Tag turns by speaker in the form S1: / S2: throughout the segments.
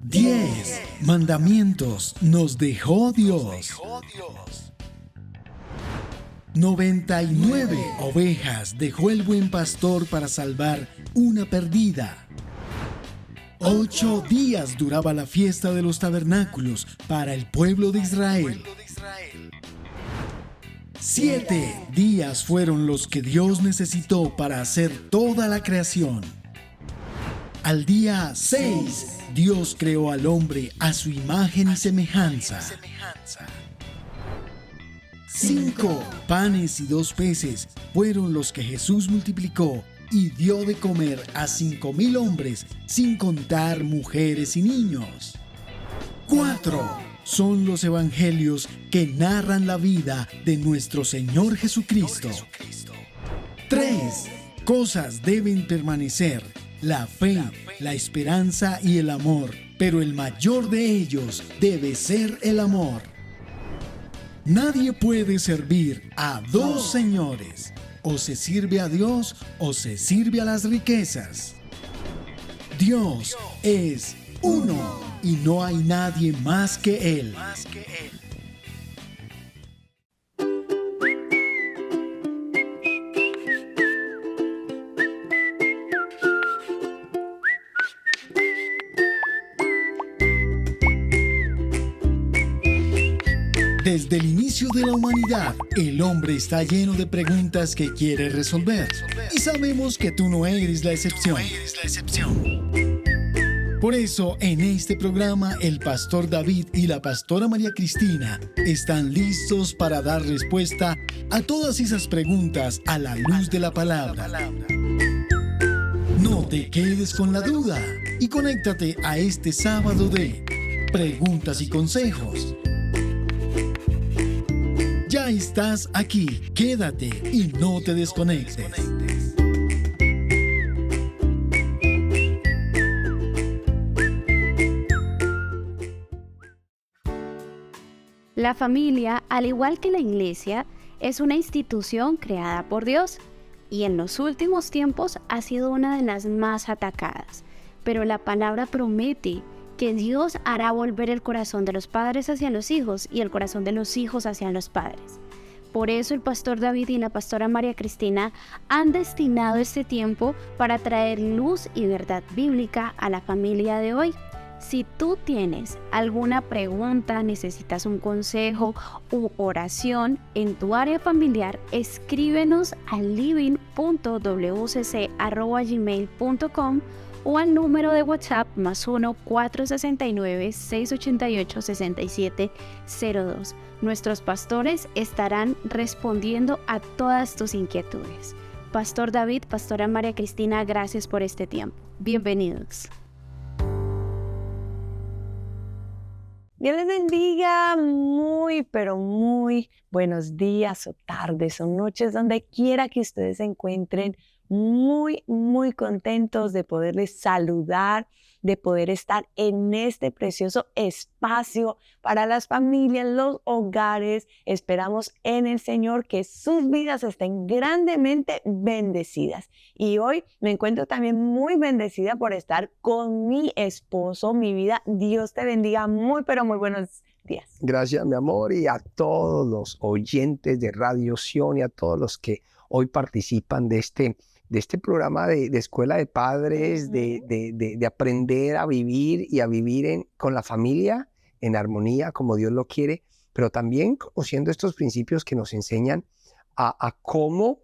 S1: 10 mandamientos nos dejó Dios. 99 ovejas dejó el buen pastor para salvar una perdida. 8 días duraba la fiesta de los tabernáculos para el pueblo de Israel. 7 días fueron los que Dios necesitó para hacer toda la creación. Al día 6, Dios creó al hombre a su imagen y semejanza. 5 panes y 2 peces fueron los que Jesús multiplicó y dio de comer a 5,000 hombres, sin contar mujeres y niños. 4 son los evangelios que narran la vida de nuestro Señor Jesucristo. 3 cosas deben permanecer: la fe, la esperanza y el amor, pero el mayor de ellos debe ser el amor. Nadie puede servir a 2 señores. O se sirve a Dios o se sirve a las riquezas. Dios es uno y no hay nadie más que Él. Desde el inicio de la humanidad, el hombre está lleno de preguntas que quiere resolver. Y sabemos que tú no eres la excepción. Por eso, en este programa, el pastor David y la pastora María Cristina están listos para dar respuesta a todas esas preguntas a la luz de la palabra. No te quedes con la duda y conéctate a este sábado de Preguntas y Consejos. Ya estás aquí, quédate y no te desconectes.
S2: La familia, al igual que la iglesia, es una institución creada por Dios y en los últimos tiempos ha sido una de las más atacadas. Pero la palabra promete que Dios hará volver el corazón de los padres hacia los hijos y el corazón de los hijos hacia los padres. Por eso el pastor David y la pastora María Cristina han destinado este tiempo para traer luz y verdad bíblica a la familia de hoy. Si tú tienes alguna pregunta, necesitas un consejo u oración en tu área familiar, escríbenos al living.wcc@gmail.com o al número de WhatsApp +1 469 688 6702. Nuestros pastores estarán respondiendo a todas tus inquietudes. Pastor David, pastora María Cristina, gracias por este tiempo. Bienvenidos.
S3: Dios les bendiga, pero muy buenos días o tardes o noches, donde quiera que ustedes se encuentren. Muy contentos de poderles saludar, de poder estar en este precioso espacio para las familias, los hogares. Esperamos en el Señor que sus vidas estén grandemente bendecidas. Y hoy me encuentro también muy bendecida por estar con mi esposo, mi vida. Dios te bendiga, pero muy buenos días.
S4: Gracias, mi amor, y a todos los oyentes de Radio Sion y a todos los que hoy participan de este programa de escuela de padres, de aprender a vivir y a vivir con la familia en armonía como Dios lo quiere, pero también conociendo estos principios que nos enseñan a cómo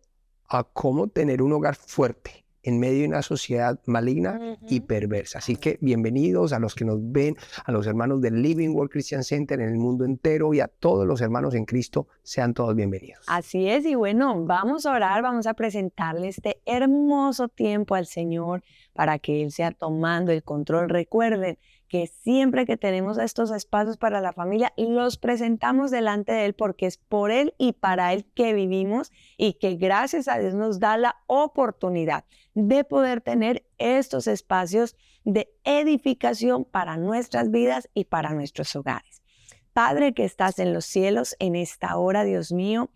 S4: tener un hogar fuerte en medio de una sociedad maligna y perversa. Así que bienvenidos a los que nos ven, a los hermanos del Living World Christian Center en el mundo entero y a todos los hermanos en Cristo, sean todos bienvenidos.
S3: Así es, y bueno, vamos a orar, vamos a presentarle este hermoso tiempo al Señor para que Él sea tomando el control. Recuerden que siempre que tenemos estos espacios para la familia, los presentamos delante de Él porque es por Él y para Él que vivimos y que gracias a Dios nos da la oportunidad de poder tener estos espacios de edificación para nuestras vidas y para nuestros hogares. Padre que estás en los cielos, en esta hora, Dios mío,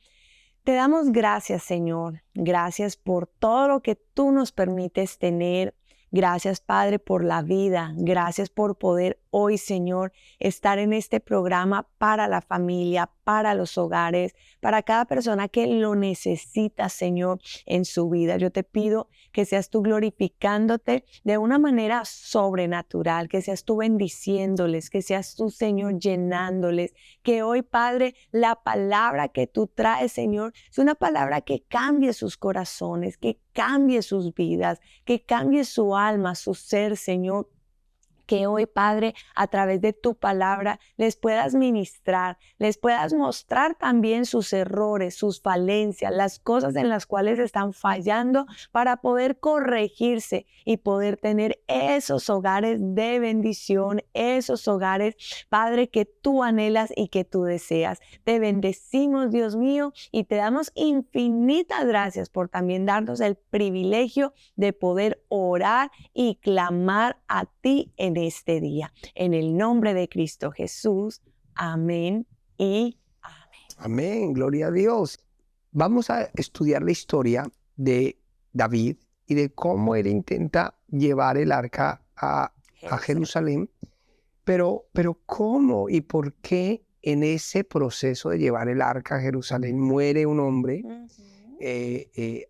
S3: te damos gracias, Señor. Gracias por todo lo que tú nos permites tener. Gracias, Padre, por la vida. Gracias por poder hoy, Señor, estar en este programa para la familia, para los hogares, para cada persona que lo necesita, Señor, en su vida. Yo te pido que seas tú glorificándote de una manera sobrenatural, que seas tú bendiciéndoles, que seas tú, Señor, llenándoles, que hoy, Padre, la palabra que tú traes, Señor, es una palabra que cambie sus corazones, que cambie sus vidas, que cambie su alma, su ser, Señor. Que hoy, Padre, a través de tu palabra les puedas ministrar, les puedas mostrar también sus errores, sus falencias, las cosas en las cuales están fallando para poder corregirse y poder tener esos hogares de bendición, esos hogares, Padre, que tú anhelas y que tú deseas. Te bendecimos, Dios mío, y te damos infinitas gracias por también darnos el privilegio de poder orar y clamar a ti en este día. En el nombre de Cristo Jesús. Amén y amén.
S4: Amén, gloria a Dios. Vamos a estudiar la historia de David y de cómo él intenta llevar el arca a Jerusalén. Pero ¿cómo y por qué en ese proceso de llevar el arca a Jerusalén muere un hombre?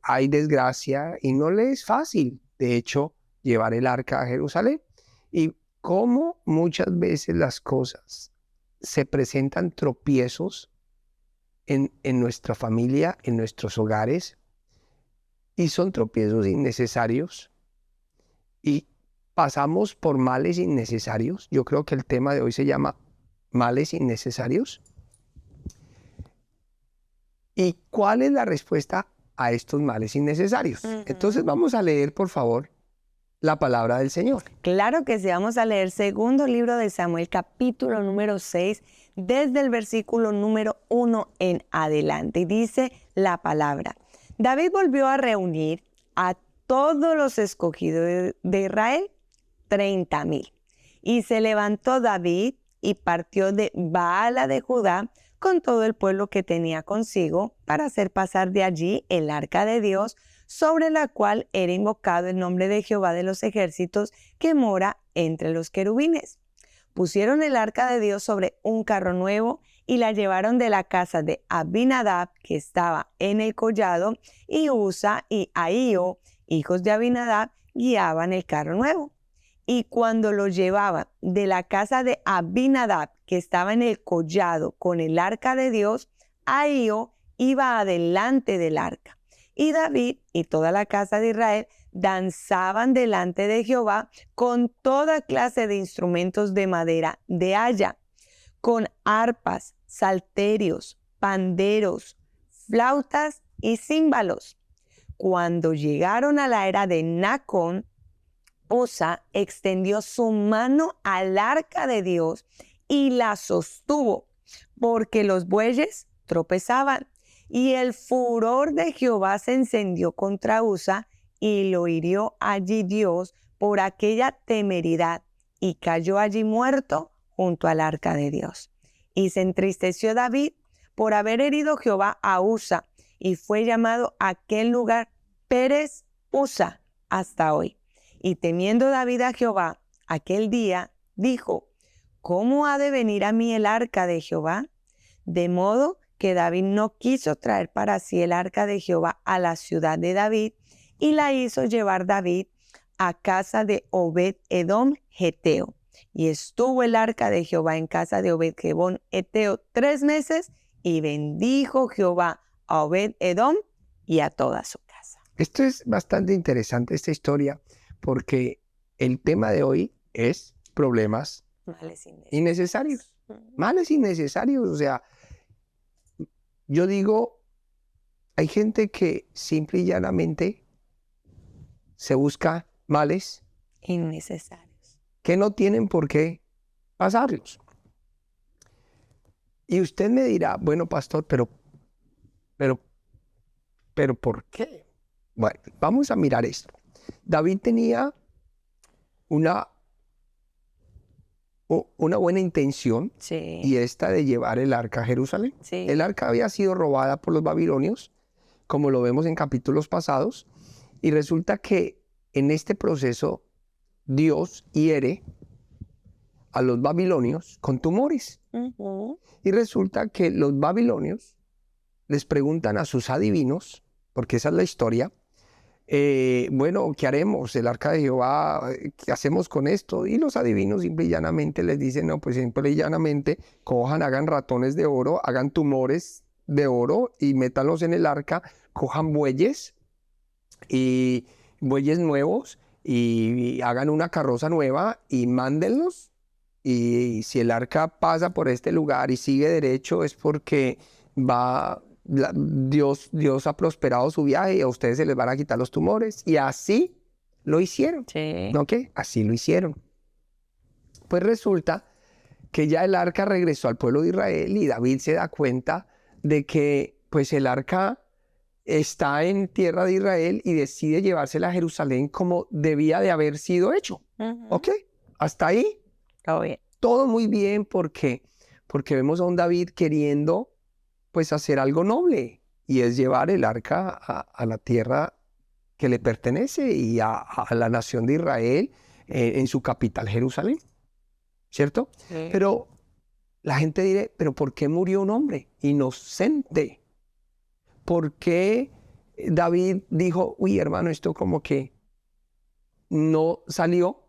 S4: Hay desgracia y no le es fácil, de hecho, llevar el arca a Jerusalén. Y cómo muchas veces las cosas se presentan tropiezos en nuestra familia, en nuestros hogares, y son tropiezos innecesarios y pasamos por males innecesarios. Yo creo que el tema de hoy se llama males innecesarios. ¿Y cuál es la respuesta a estos males innecesarios? Entonces vamos a leer, por favor, la palabra del Señor.
S3: Claro que sí, vamos a leer segundo libro de Samuel, capítulo número 6, desde el versículo número 1 en adelante. Y dice la palabra: David volvió a reunir a todos los escogidos de Israel, 30,000. Y se levantó David y partió de Baala de Judá con todo el pueblo que tenía consigo para hacer pasar de allí el arca de Dios, sobre la cual era invocado el nombre de Jehová de los ejércitos, que mora entre los querubines. Pusieron el arca de Dios sobre un carro nuevo y la llevaron de la casa de Abinadab, que estaba en el collado, y Usa y Ahío, hijos de Abinadab, guiaban el carro nuevo. Y cuando lo llevaban de la casa de Abinadab, que estaba en el collado con el arca de Dios, Ahío iba adelante del arca. Y David y toda la casa de Israel danzaban delante de Jehová con toda clase de instrumentos de madera de haya, con arpas, salterios, panderos, flautas y címbalos. Cuando llegaron a la era de Nacón, Usa extendió su mano al arca de Dios y la sostuvo, porque los bueyes tropezaban. Y el furor de Jehová se encendió contra Usa y lo hirió allí Dios por aquella temeridad, y cayó allí muerto junto al arca de Dios. Y se entristeció David por haber herido Jehová a Usa, y fue llamado aquel lugar Pérez Usa hasta hoy. Y temiendo David a Jehová aquel día, dijo: ¿Cómo ha de venir a mí el arca de Jehová? De modo que David no quiso traer para sí el arca de Jehová a la ciudad de David, y la hizo llevar David a casa de Obed-Edom Geteo. Y estuvo el arca de Jehová en casa de Obed-Edom Geteo 3 meses, y bendijo Jehová a Obed-Edom y a toda su casa.
S4: Esto es bastante interesante, esta historia, porque el tema de hoy es problemas innecesarios. Males innecesarios, o sea, yo digo, hay gente que simple y llanamente se busca males
S3: innecesarios
S4: que no tienen por qué pasarlos. Y usted me dirá, bueno, pastor, pero ¿por qué? Bueno, vamos a mirar esto. David tenía una buena intención,
S3: sí,
S4: y esta de llevar el arca a Jerusalén.
S3: Sí.
S4: El arca había sido robada por los babilonios, como lo vemos en capítulos pasados, y resulta que en este proceso Dios hiere a los babilonios con tumores. Y resulta que los babilonios les preguntan a sus adivinos, porque esa es la historia, bueno, ¿qué haremos? El arca de Jehová, ¿qué hacemos con esto? Y los adivinos simple y llanamente les dicen, no, pues simple y llanamente cojan, hagan ratones de oro, hagan tumores de oro y métanlos en el arca, cojan bueyes y bueyes nuevos y hagan una carroza nueva y mándenlos. Y si el arca pasa por este lugar y sigue derecho es porque Dios ha prosperado su viaje y a ustedes se les van a quitar los tumores. Y así lo hicieron.
S3: Sí.
S4: ¿Ok? Así lo hicieron. Pues resulta que ya el arca regresó al pueblo de Israel y David se da cuenta de que pues el arca está en tierra de Israel y decide llevársela a Jerusalén como debía de haber sido hecho. ¿Ok? Hasta ahí.
S3: Todo bien.
S4: Todo muy bien porque vemos a un David queriendo pues hacer algo noble y es llevar el arca a la tierra que le pertenece y a la nación de Israel en su capital Jerusalén, ¿cierto?
S3: Sí.
S4: Pero la gente dirá, ¿pero por qué murió un hombre inocente? ¿Por qué David dijo, uy hermano, esto como que no salió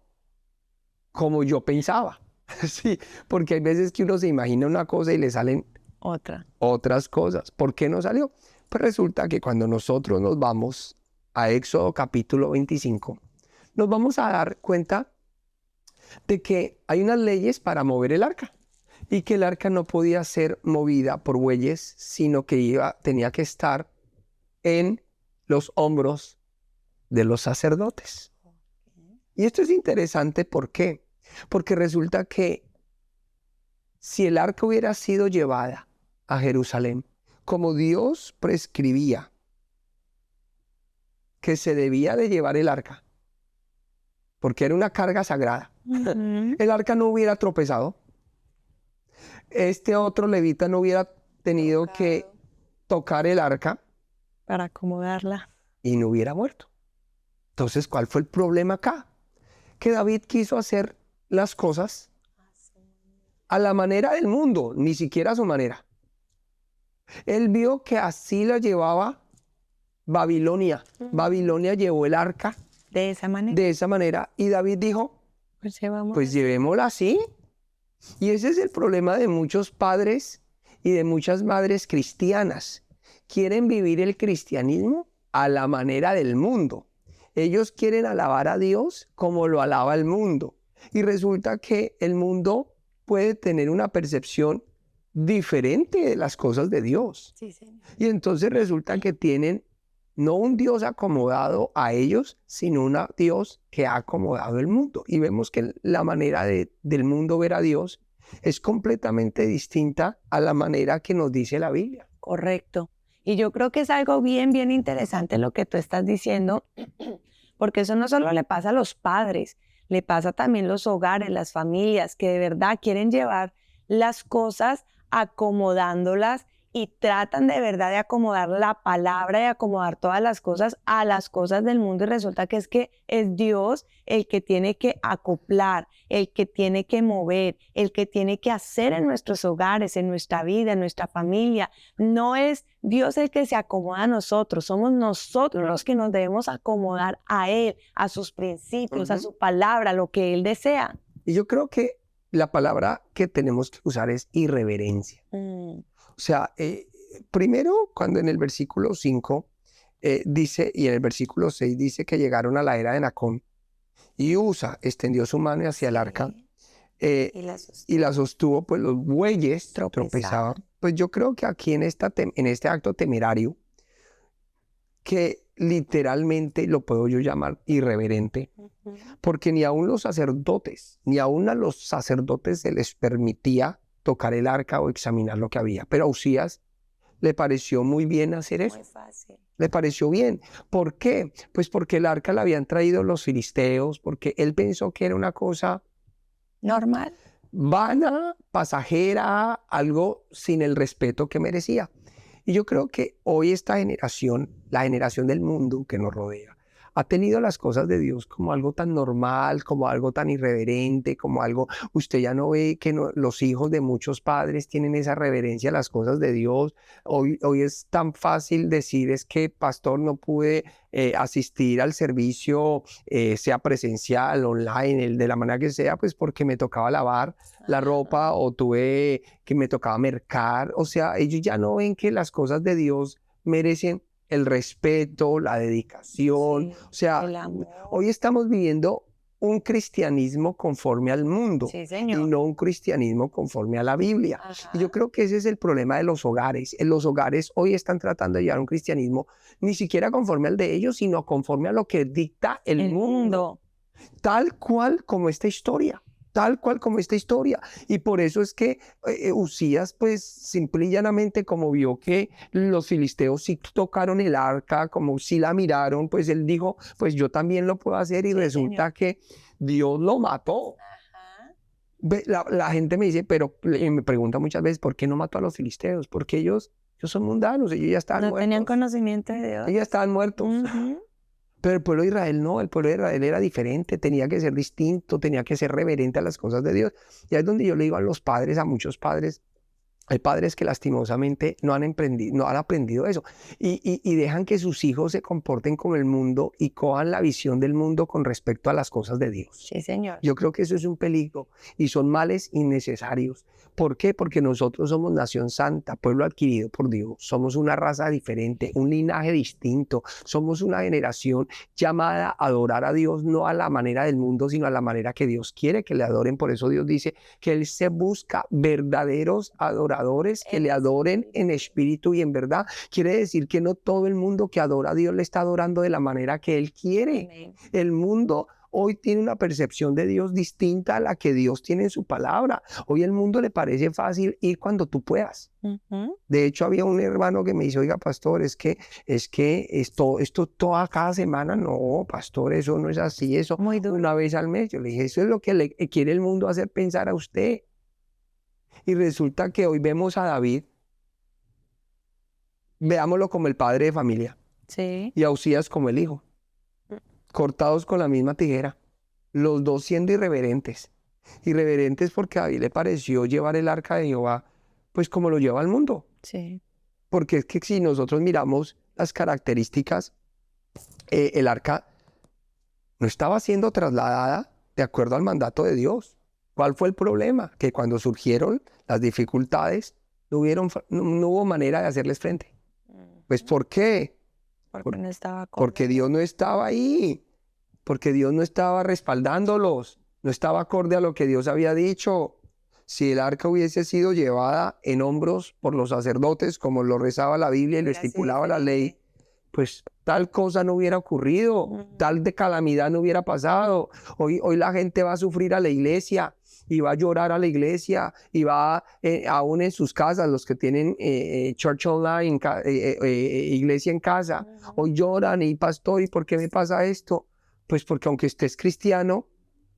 S4: como yo pensaba? Sí, porque hay veces que uno se imagina una cosa y le salen otras cosas. ¿Por qué no salió? Pues resulta que cuando nosotros nos vamos a Éxodo capítulo 25, nos vamos a dar cuenta de que hay unas leyes para mover el arca y que el arca no podía ser movida por bueyes, sino que tenía que estar en los hombros de los sacerdotes. Y esto es interesante, ¿por qué? Porque resulta que si el arca hubiera sido llevada a Jerusalén, como Dios prescribía que se debía de llevar el arca, porque era una carga sagrada, el arca no hubiera tropezado, este otro levita no hubiera tenido que tocar el arca
S3: para acomodarla
S4: y no hubiera muerto. Entonces, ¿cuál fue el problema acá? Que David quiso hacer las cosas a la manera del mundo, ni siquiera a su manera. Él vio que así la llevaba Babilonia. Babilonia llevó el arca
S3: de esa
S4: manera y David dijo, pues llevémosla así. Y ese es el problema de muchos padres y de muchas madres cristianas. Quieren vivir el cristianismo a la manera del mundo. Ellos quieren alabar a Dios como lo alaba el mundo. Y resulta que el mundo puede tener una percepción diferente de las cosas de Dios.
S3: Sí, señor.
S4: Y entonces resulta que tienen no un Dios acomodado a ellos, sino un Dios que ha acomodado el mundo. Y vemos que la manera del mundo ver a Dios es completamente distinta a la manera que nos dice la Biblia.
S3: Correcto. Y yo creo que es algo bien interesante lo que tú estás diciendo, porque eso no solo le pasa a los padres, le pasa también a los hogares, las familias, que de verdad quieren llevar las cosas acomodándolas y tratan de verdad de acomodar la palabra y acomodar todas las cosas a las cosas del mundo y resulta que es Dios el que tiene que acoplar, el que tiene que mover, el que tiene que hacer en nuestros hogares, en nuestra vida, en nuestra familia. No es Dios el que se acomoda a nosotros, somos nosotros los que nos debemos acomodar a Él, a sus principios, a su palabra, a lo que Él desea.
S4: Y yo creo que la palabra que tenemos que usar es irreverencia. O sea, primero cuando en el versículo 5 dice, y en el versículo 6 dice que llegaron a la era de Nacón, y Usa extendió su mano hacia el arca y la sostuvo, pues los bueyes tropezaban. Pues yo creo que aquí en este acto temerario, que literalmente lo puedo yo llamar irreverente, porque ni aún los sacerdotes, ni aún a los sacerdotes se les permitía tocar el arca o examinar lo que había. Pero a Usías le pareció muy bien hacer eso.
S3: Muy fácil.
S4: Le pareció bien. ¿Por qué? Pues porque el arca la habían traído los filisteos, porque él pensó que era una cosa
S3: normal,
S4: vana, pasajera, algo sin el respeto que merecía. Y yo creo que hoy esta generación, la generación del mundo que nos rodea, ha tenido las cosas de Dios como algo tan normal, como algo tan irreverente, como algo, usted ya no ve que los hijos de muchos padres tienen esa reverencia a las cosas de Dios. Hoy es tan fácil decir, es que pastor, no pude asistir al servicio, sea presencial, online, de la manera que sea, pues porque me tocaba lavar la ropa o tuve que me tocaba mercar. O sea, ellos ya no ven que las cosas de Dios merecen el respeto, la dedicación.
S3: Sí,
S4: O sea,
S3: el amor.
S4: hoy estamos viviendo un cristianismo conforme al mundo
S3: Sí,
S4: y
S3: señor.
S4: no un cristianismo conforme a la Biblia.
S3: Ajá.
S4: Y yo creo que ese es el problema de los hogares. En los hogares hoy están tratando de llevar un cristianismo ni siquiera conforme al de ellos, sino conforme a lo que dicta el mundo. Tal cual como esta historia. Tal cual como esta historia. Y por eso es que Usías, pues simple y llanamente, como vio que los filisteos sí tocaron el arca, como sí la miraron, pues él dijo, pues yo también lo puedo hacer. Y
S3: Sí,
S4: resulta
S3: señor.
S4: que Dios lo mató.
S3: Ajá.
S4: La gente me dice, pero y me pregunta muchas veces, ¿por qué no mató a los filisteos? Porque ellos son mundanos, ellos ya estaban
S3: No tenían
S4: muertos.
S3: conocimiento de Dios.
S4: Ellos ya estaban muertos.
S3: Ujú.
S4: Pero el pueblo de Israel no, el pueblo de Israel era diferente, tenía que ser distinto, tenía que ser reverente a las cosas de Dios. Y ahí es donde yo le digo a los padres, a muchos padres, hay padres que lastimosamente no han aprendido eso y dejan que sus hijos se comporten como el mundo y cojan la visión del mundo con respecto a las cosas de Dios.
S3: Sí, señor.
S4: Yo creo que eso es un peligro y son males innecesarios. ¿Por qué? Porque nosotros somos nación santa, pueblo adquirido por Dios. Somos una raza diferente, un linaje distinto. Somos una generación llamada a adorar a Dios, no a la manera del mundo, sino a la manera que Dios quiere que le adoren. Por eso Dios dice que Él se busca verdaderos adoradores que le adoren en espíritu y en verdad. Quiere decir que no todo el mundo que adora a Dios le está adorando de la manera que Él quiere.
S3: Amén.
S4: El mundo hoy tiene una percepción de Dios distinta a la que Dios tiene en su palabra. Hoy al mundo le parece fácil ir cuando tú puedas.
S3: Ujú.
S4: De hecho, había un hermano que me dice, oiga, pastor, es que esto toda cada semana, no, pastor, eso no es así, eso
S3: Muy duro.
S4: una vez al mes. Yo le dije, eso es lo que le quiere el mundo hacer pensar a usted. Y resulta que hoy vemos a David, veámoslo como el padre de familia,
S3: Sí.
S4: y a Usías como el hijo, cortados con la misma tijera, los dos siendo irreverentes. Irreverentes porque a David le pareció llevar el arca de Jehová, pues como lo lleva el mundo.
S3: Sí.
S4: Porque es que si nosotros miramos las características, el arca no estaba siendo trasladada de acuerdo al mandato de Dios. ¿Cuál fue el problema? Que cuando surgieron las dificultades, no hubo manera de hacerles frente. Pues ¿por qué?
S3: Porque no estaba
S4: Porque Dios no estaba ahí, porque Dios no estaba respaldándolos, no estaba acorde a lo que Dios había dicho. Si el arca hubiese sido llevada en hombros por los sacerdotes, como lo rezaba la Biblia y lo estipulaba la ley, pues tal cosa no hubiera ocurrido, tal de calamidad no hubiera pasado. Hoy la gente va a sufrir a la iglesia y va a llorar a la iglesia y va aún en sus casas, los que tienen church online, iglesia en casa, hoy lloran y pastor, ¿y por qué me pasa esto? Pues porque aunque usted es cristiano,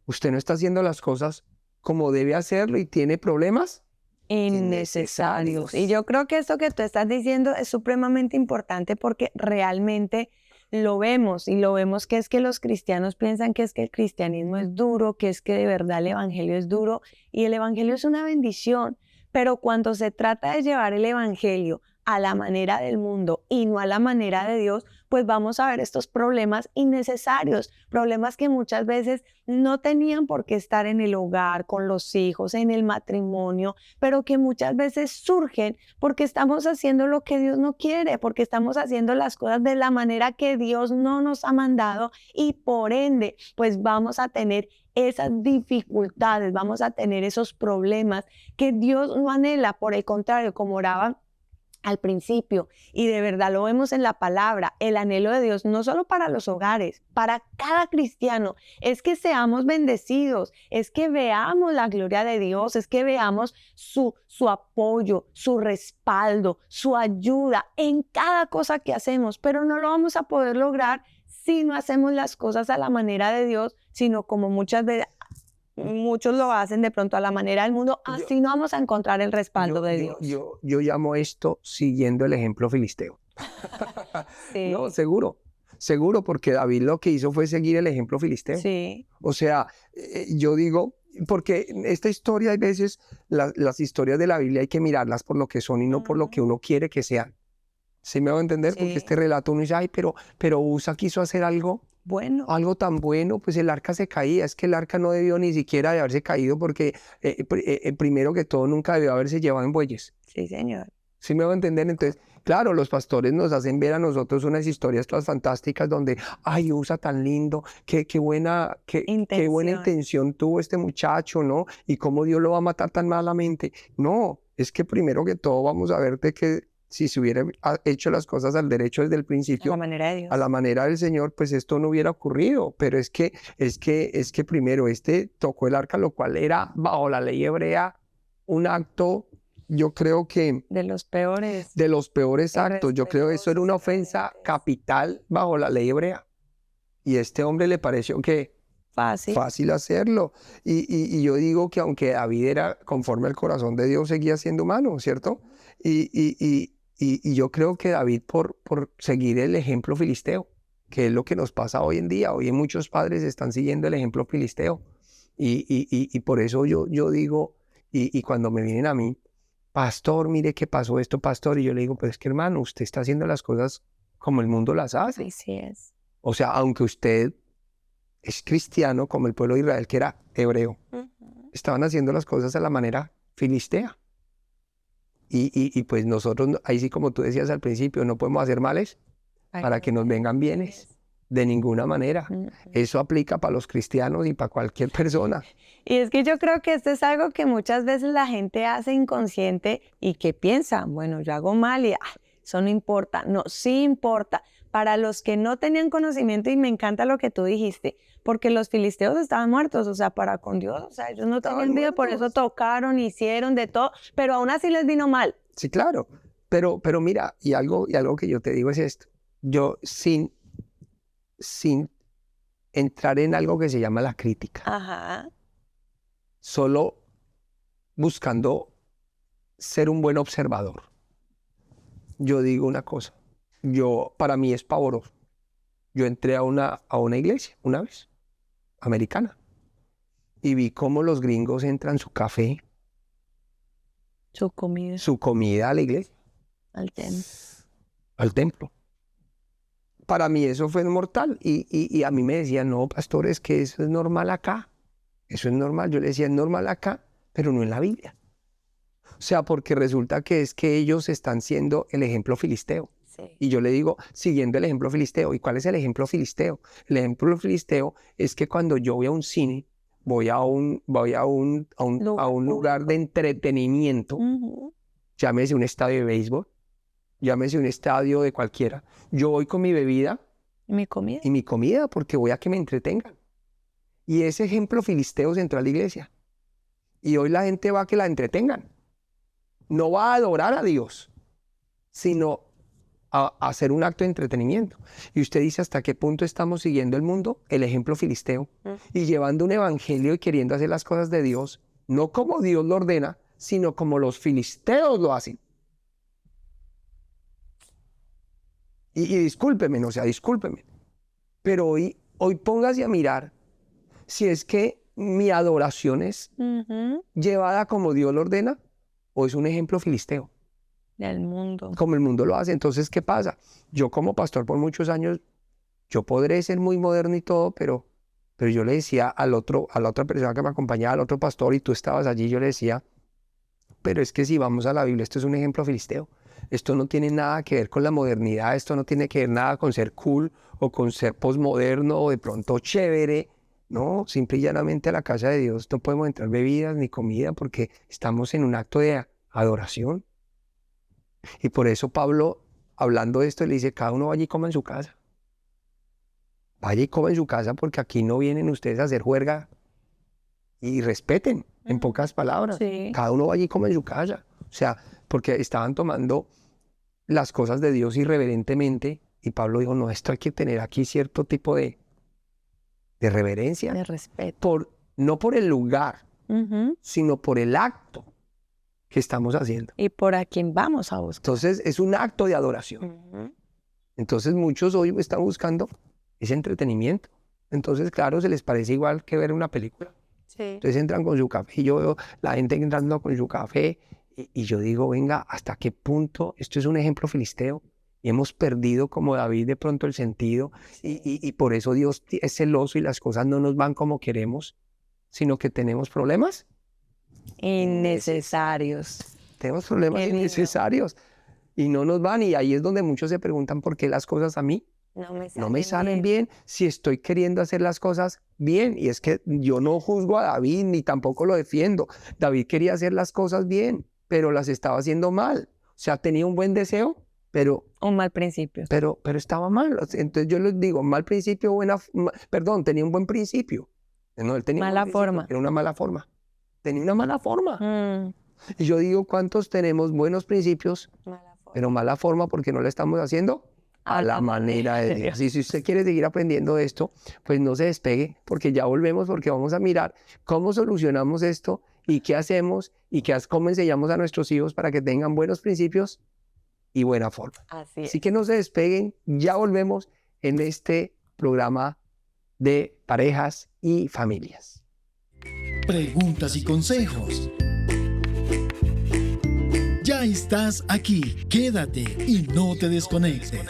S4: usted no está haciendo las cosas como debe hacerlo y tiene problemas
S3: innecesarios. Y yo creo que esto que tú estás diciendo es supremamente importante porque realmente lo vemos y lo vemos que es que los cristianos piensan que es que el cristianismo es duro, que es que de verdad el evangelio es duro y el evangelio es una bendición, pero cuando se trata de llevar el evangelio a la manera del mundo y no a la manera de Dios, pues vamos a ver estos problemas innecesarios, problemas que muchas veces no tenían por qué estar en el hogar, con los hijos, en el matrimonio, pero que muchas veces surgen porque estamos haciendo lo que Dios no quiere, porque estamos haciendo las cosas de la manera que Dios no nos ha mandado y por ende, pues vamos a tener esas dificultades, vamos a tener esos problemas que Dios no anhela, por el contrario, como oraba al principio, y de verdad lo vemos en la palabra, el anhelo de Dios no solo para los hogares, para cada cristiano, es que seamos bendecidos, es que veamos la gloria de Dios, es que veamos su apoyo, su respaldo, su ayuda en cada cosa que hacemos, pero no lo vamos a poder lograr si no hacemos las cosas a la manera de Dios, sino como muchos lo hacen de pronto a la manera del mundo, así no vamos a encontrar el respaldo de Dios.
S4: Yo llamo esto siguiendo el ejemplo filisteo.
S3: Sí.
S4: No, seguro. seguro, porque David lo que hizo fue seguir el ejemplo filisteo.
S3: Sí.
S4: O sea, yo digo, porque esta historia, hay veces, las historias de la Biblia hay que mirarlas por lo que son y no por lo que uno quiere que sean. ¿Sí me va a entender?
S3: Sí.
S4: Porque este relato uno dice, ay, pero Usa quiso hacer algo tan bueno, pues el arca se caía. Es que el arca no debió ni siquiera de haberse caído porque primero que todo nunca debió haberse llevado en bueyes.
S3: Sí, señor.
S4: ¿Sí me va a entender? Entonces, claro, los pastores nos hacen ver a nosotros unas historias todas fantásticas donde, ay, Usa tan lindo, qué buena intención tuvo este muchacho, ¿no? Y cómo Dios lo va a matar tan malamente. No, es que primero que todo vamos a ver de que si se hubiera hecho las cosas al derecho desde el principio,
S3: A la manera de Dios.
S4: a la manera del Señor, pues esto no hubiera ocurrido. Pero es que primero tocó el arca, lo cual era bajo la ley hebrea un acto, yo creo que
S3: de los peores.
S4: De los peores actos. Yo creo que eso era una ofensa capital bajo la ley hebrea. Y a este hombre le pareció que fácil hacerlo. Y yo digo que aunque David era conforme al corazón de Dios, seguía siendo humano, ¿cierto? Y yo creo que David, por seguir el ejemplo filisteo, que es lo que nos pasa hoy en día. Hoy muchos padres están siguiendo el ejemplo filisteo. Y por eso yo digo, y cuando me vienen a mí, pastor, mire qué pasó esto, pastor. Y yo le digo, pues es que hermano, usted está haciendo las cosas como el mundo las hace.
S3: Así es.
S4: O sea, aunque usted es cristiano, como el pueblo de Israel, que era hebreo, estaban haciendo las cosas a la manera filistea. Y pues nosotros, ahí sí, como tú decías al principio, no podemos hacer males para que nos vengan bienes. De ninguna manera. Eso aplica para los cristianos y para cualquier persona.
S3: Y es que yo creo que esto es algo que muchas veces la gente hace inconsciente y que piensa, bueno, yo hago mal y eso no importa. No, sí importa. Para los que no tenían conocimiento, y me encanta lo que tú dijiste, porque los filisteos estaban muertos, o sea, para con Dios, o sea, ellos no tenían vida, por eso tocaron, hicieron de todo, pero aún así les vino mal.
S4: Sí, claro. Pero mira, y algo que yo te digo es esto. Yo sin entrar en algo que se llama la crítica.
S3: Ajá.
S4: Solo buscando ser un buen observador. Yo digo una cosa. Para mí es pavoroso. Yo entré a una iglesia una vez, americana, y vi cómo los gringos entran su café,
S3: su
S4: comida a la iglesia, al templo. Para mí eso fue mortal. Y a mí me decían, no, pastor, es que eso es normal acá. Eso es normal. Yo le decía, es normal acá, pero no en la Biblia. O sea, porque resulta que es que ellos están siendo el ejemplo filisteo. Sí. Y yo le digo, siguiendo el ejemplo filisteo. ¿Y cuál es el ejemplo filisteo? El ejemplo filisteo es que cuando yo voy a un cine, voy a un lugar de entretenimiento, llámese un estadio de béisbol, llámese un estadio de cualquiera. Yo voy con mi bebida y mi comida porque voy a que me entretengan. Y ese ejemplo filisteo entró a la iglesia. Y hoy la gente va a que la entretengan. No va a adorar a Dios, sino a hacer un acto de entretenimiento. Y usted dice, ¿hasta qué punto estamos siguiendo el mundo? El ejemplo filisteo. Y llevando un evangelio y queriendo hacer las cosas de Dios, no como Dios lo ordena, sino como los filisteos lo hacen. Y discúlpeme, pero hoy póngase a mirar si es que mi adoración es llevada como Dios lo ordena o es un ejemplo filisteo.
S3: Del mundo.
S4: Como el mundo lo hace. Entonces, ¿qué pasa? Yo como pastor por muchos años, yo podré ser muy moderno y todo, pero yo le decía a la otra persona que me acompañaba, al otro pastor, y tú estabas allí, yo le decía, pero es que si vamos a la Biblia, esto es un ejemplo filisteo. Esto no tiene nada que ver con la modernidad, esto no tiene que ver nada con ser cool o con ser posmoderno o de pronto chévere. No, simple y llanamente a la casa de Dios no podemos entrar bebidas ni comida porque estamos en un acto de adoración. Y por eso Pablo, hablando de esto, le dice, cada uno vaya y coma en su casa. Vaya y coma en su casa porque aquí no vienen ustedes a hacer juerga. Y respeten, en pocas palabras.
S3: Sí.
S4: Cada uno vaya y coma en su casa. O sea, porque estaban tomando las cosas de Dios irreverentemente. Y Pablo dijo, no, esto hay que tener aquí cierto tipo de reverencia.
S3: De respeto.
S4: No por el lugar, sino por el acto que estamos haciendo.
S3: Y por a quien vamos a buscar.
S4: Entonces, es un acto de adoración. Entonces muchos hoy están buscando ese entretenimiento. Entonces, claro, se les parece igual que ver una película.
S3: Sí.
S4: Entonces entran con su café y yo veo la gente entrando con su café y yo digo, venga, ¿hasta qué punto? Esto es un ejemplo filisteo y hemos perdido como David de pronto el sentido y por eso Dios es celoso y las cosas no nos van como queremos, sino que tenemos problemas
S3: Innecesarios.
S4: Tenemos problemas
S3: Qué lindo.
S4: innecesarios y no nos van y ahí es donde muchos se preguntan por qué las cosas a mí no me salen bien si estoy queriendo hacer las cosas bien. Y es que yo no juzgo a David ni tampoco lo defiendo. David quería hacer las cosas bien, pero las estaba haciendo mal. O sea, tenía un buen deseo, pero
S3: Un mal principio.
S4: estaba mal. Entonces yo les digo, mal principio, tenía un buen principio. No, él tenía un
S3: Mala
S4: buen principio,
S3: forma.
S4: era una mala forma. Tenía una mala forma.
S3: Mm,
S4: Y yo digo, ¿cuántos tenemos buenos principios,
S3: mala forma.
S4: pero mala forma porque no la estamos haciendo a la manera de Dios? Y si usted quiere seguir aprendiendo esto, pues no se despegue, porque ya volvemos, porque vamos a mirar cómo solucionamos esto y qué hacemos y cómo enseñamos a nuestros hijos para que tengan buenos principios y buena forma.
S3: Así es.
S4: Así que no se despeguen, ya volvemos en este programa de parejas y familias.
S1: Preguntas y consejos. Ya estás aquí, quédate y no te desconectes.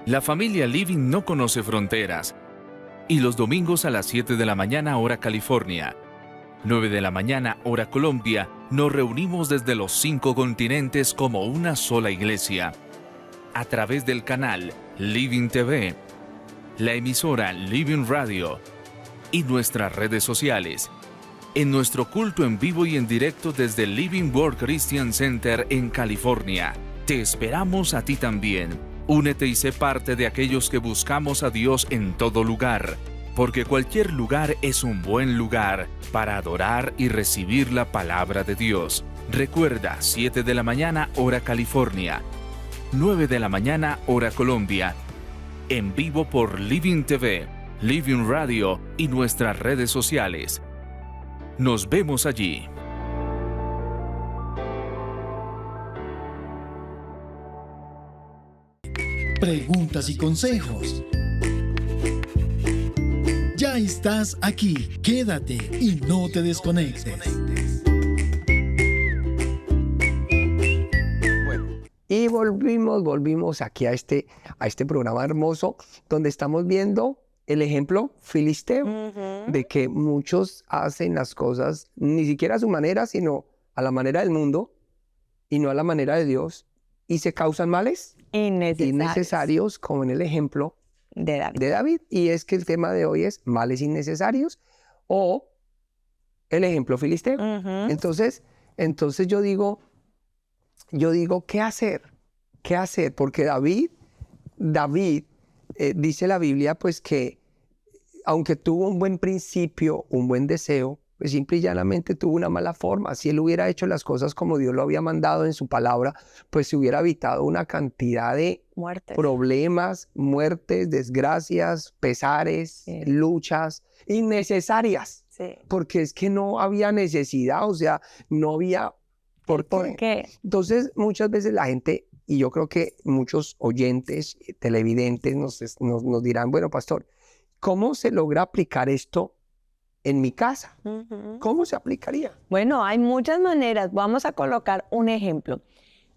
S5: La familia Living no conoce fronteras. Y los domingos a las 7 de la mañana hora California, 9 de la mañana hora Colombia, nos reunimos desde los 5 continentes como una sola iglesia. A través del canal Living TV, la emisora Living Radio y nuestras redes sociales. En nuestro culto en vivo y en directo desde Living Word Christian Center en California. Te esperamos a ti también. Únete y sé parte de aquellos que buscamos a Dios en todo lugar, porque cualquier lugar es un buen lugar para adorar y recibir la palabra de Dios. Recuerda, 7 de la mañana hora California, 9 de la mañana hora Colombia, en vivo por Living TV, Living Radio y nuestras redes sociales. Nos vemos allí.
S1: Preguntas y consejos. Ya estás aquí, quédate y no te desconectes.
S4: Y volvimos aquí a este programa hermoso donde estamos viendo el ejemplo filisteo de que muchos hacen las cosas ni siquiera a su manera, sino a la manera del mundo y no a la manera de Dios y se causan males innecesarios como en el ejemplo
S3: de David.
S4: de David. Y es que el tema de hoy es males innecesarios o el ejemplo filisteo. Entonces yo digo, ¿qué hacer? ¿Qué hacer? Porque David, dice la Biblia, pues que aunque tuvo un buen principio, un buen deseo, pues simple y llanamente tuvo una mala forma. Si él hubiera hecho las cosas como Dios lo había mandado en su palabra, pues se hubiera evitado una cantidad de problemas, muertes, desgracias, pesares, luchas innecesarias.
S3: Sí.
S4: Porque es que no había necesidad, o sea, no había por
S3: qué.
S4: Entonces, muchas veces la gente, y yo creo que muchos oyentes, televidentes nos dirán, bueno, pastor, ¿cómo se logra aplicar esto en mi casa? ¿Cómo se aplicaría?
S3: Bueno, hay muchas maneras. Vamos a colocar un ejemplo.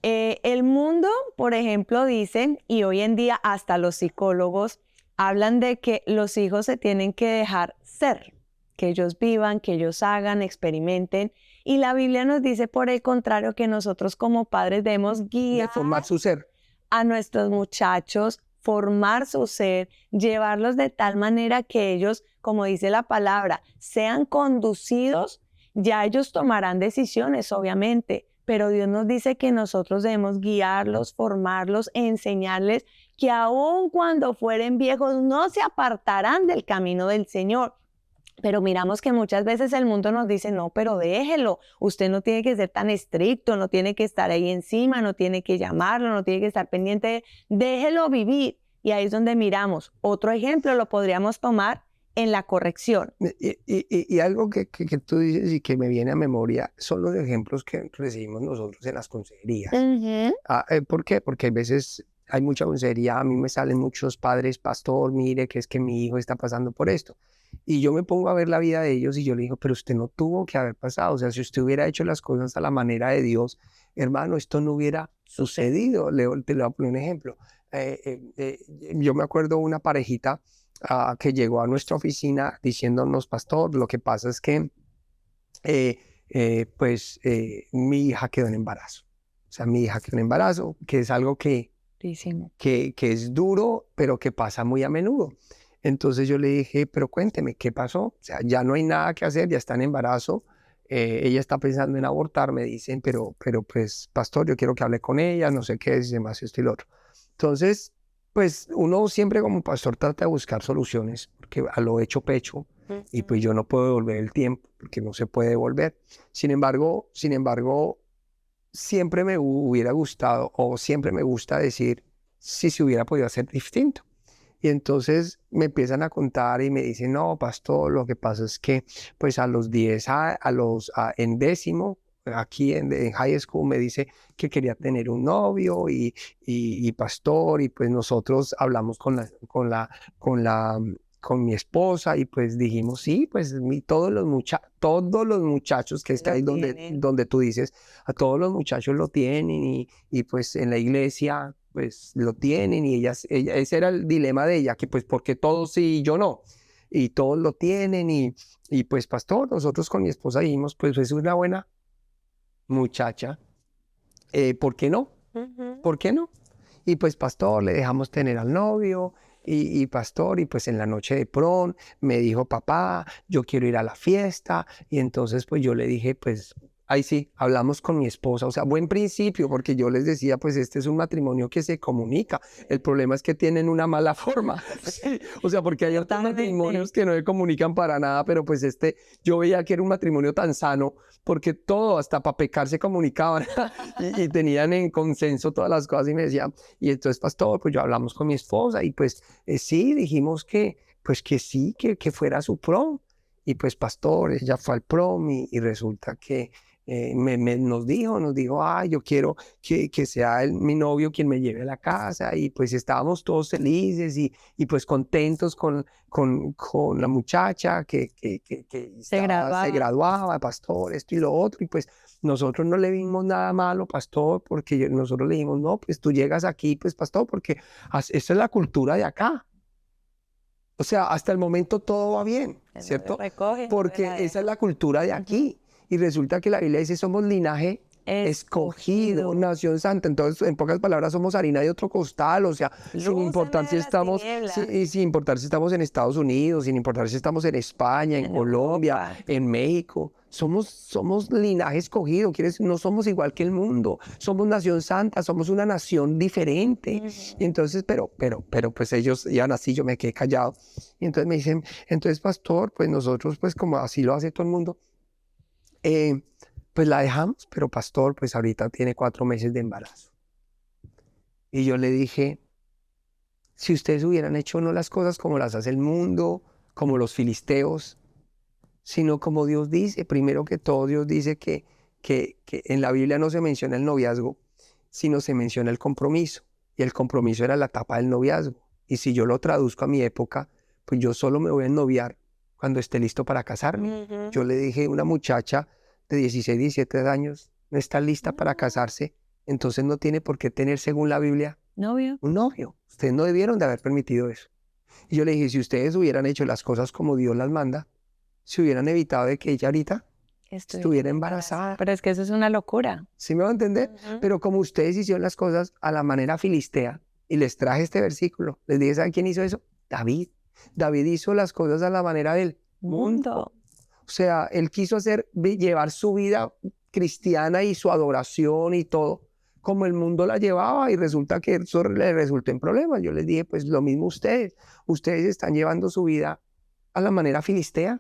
S3: El mundo, por ejemplo, dice, y hoy en día hasta los psicólogos hablan de que los hijos se tienen que dejar ser, que ellos vivan, que ellos hagan, experimenten. Y la Biblia nos dice, por el contrario, que nosotros como padres debemos guiar
S4: De formar su ser.
S3: a nuestros muchachos, formar su ser, llevarlos de tal manera que ellos, como dice la palabra, sean conducidos. Ya ellos tomarán decisiones, obviamente, pero Dios nos dice que nosotros debemos guiarlos, formarlos, enseñarles que aun cuando fueren viejos no se apartarán del camino del Señor. Pero miramos que muchas veces el mundo nos dice, no, pero déjelo, usted no tiene que ser tan estricto, no tiene que estar ahí encima, no tiene que llamarlo, no tiene que estar pendiente, déjelo vivir. Y ahí es donde miramos. Otro ejemplo lo podríamos tomar en la corrección.
S4: Y algo que tú dices y que me viene a memoria son los ejemplos que recibimos nosotros en las consejerías. ¿Por qué? Porque a veces hay mucha consejería, a mí me salen muchos padres, pastor, mire, que es que mi hijo está pasando por esto. Y yo me pongo a ver la vida de ellos y yo le digo, pero usted no tuvo que haber pasado. O sea, si usted hubiera hecho las cosas a la manera de Dios, hermano, esto no hubiera sucedido. Te le voy a poner un ejemplo. Yo me acuerdo una parejita que llegó a nuestra oficina diciéndonos, pastor, lo que pasa es que mi hija quedó en embarazo. O sea, mi hija quedó en embarazo, que es algo que es duro, pero que pasa muy a menudo. Entonces yo le dije, pero cuénteme, ¿qué pasó? O sea, ya no hay nada que hacer, ya está en embarazo. Ella está pensando en abortar, me dicen, pero pues, pastor, yo quiero que hable con ella, no sé qué, dice más esto y lo otro. Entonces, pues uno siempre como pastor trata de buscar soluciones, porque a lo hecho pecho, y pues yo no puedo devolver el tiempo, porque no se puede devolver. Sin embargo, siempre me hubiera gustado, o siempre me gusta decir, si se hubiera podido hacer distinto. Y entonces me empiezan a contar y me dicen, no, pastor, lo que pasa es que pues a los 10, en décimo, aquí en high school me dice que quería tener un novio y pastor, y pues nosotros hablamos con mi esposa y pues dijimos, sí, pues todos los muchachos que están ahí donde tú dices, a todos los muchachos lo tienen y pues en la iglesia pues lo tienen y ese era el dilema de ella, que pues porque todos sí y yo no, y todos lo tienen y pues pastor, nosotros con mi esposa dijimos, pues es una buena muchacha, ¿por qué no? ¿Por qué no? Y pues pastor, le dejamos tener al novio y pastor, y pues en la noche de prom me dijo, papá, yo quiero ir a la fiesta, y entonces pues yo le dije, pues ahí sí, hablamos con mi esposa, o sea, buen principio, porque yo les decía, pues este es un matrimonio que se comunica, el problema es que tienen una mala forma, sí, o sea, porque hay otros matrimonios que no se comunican para nada, pero pues yo veía que era un matrimonio tan sano, porque todo, hasta para pecar se comunicaban, y tenían en consenso todas las cosas, y me decían, y entonces, pastor, pues yo hablamos con mi esposa, y pues sí, dijimos que sí, que fuera su prom, y pues pastor, ella fue al prom, y resulta que nos dijo, ay, yo quiero que sea mi novio quien me lleve a la casa, y pues estábamos todos felices y pues contentos con la muchacha que se graduaba, pastor, esto y lo otro, y pues nosotros no le vimos nada malo, pastor, porque nosotros le dijimos, no, pues tú llegas aquí, pues pastor, porque esa es la cultura de acá. O sea, hasta el momento todo va bien, ¿cierto? Porque esa es la cultura de aquí. Y resulta que la Biblia dice, somos linaje escogido, nación santa. Entonces, en pocas palabras, somos harina de otro costal. O sea, sin importar si estamos en Estados Unidos, sin importar si estamos en España, en Colombia, Europa, en México. Somos linaje escogido. Quiere decir, no somos igual que el mundo. Somos nación santa, somos una nación diferente. Y entonces, pero pues ellos iban así, yo me quedé callado. Y entonces me dicen, entonces, pastor, pues nosotros, pues como así lo hace todo el mundo, pues la dejamos, pero pastor, pues ahorita tiene 4 meses de embarazo. Y yo le dije, si ustedes hubieran hecho no las cosas como las hace el mundo, como los filisteos, sino como Dios dice, primero que todo Dios dice que en la Biblia no se menciona el noviazgo, sino se menciona el compromiso. Y el compromiso era la etapa del noviazgo. Y si yo lo traduzco a mi época, pues yo solo me voy a ennoviar cuando esté listo para casarme. Yo le dije, una muchacha de 16, 17 años no está lista para casarse, entonces no tiene por qué tener, según la Biblia, un novio. Ustedes no debieron de haber permitido eso. Y yo le dije, si ustedes hubieran hecho las cosas como Dios las manda, se hubieran evitado de que ella ahorita estuviera embarazada.
S3: Pero es que eso es una locura.
S4: ¿Sí me va a entender? Pero como ustedes hicieron las cosas a la manera filistea, y les traje este versículo, les dije, ¿saben quién hizo eso? David. David hizo las cosas a la manera del mundo. O sea, él quiso llevar su vida cristiana y su adoración y todo como el mundo la llevaba, y resulta que eso le resultó en problemas. Yo les dije, pues lo mismo ustedes están llevando su vida a la manera filistea,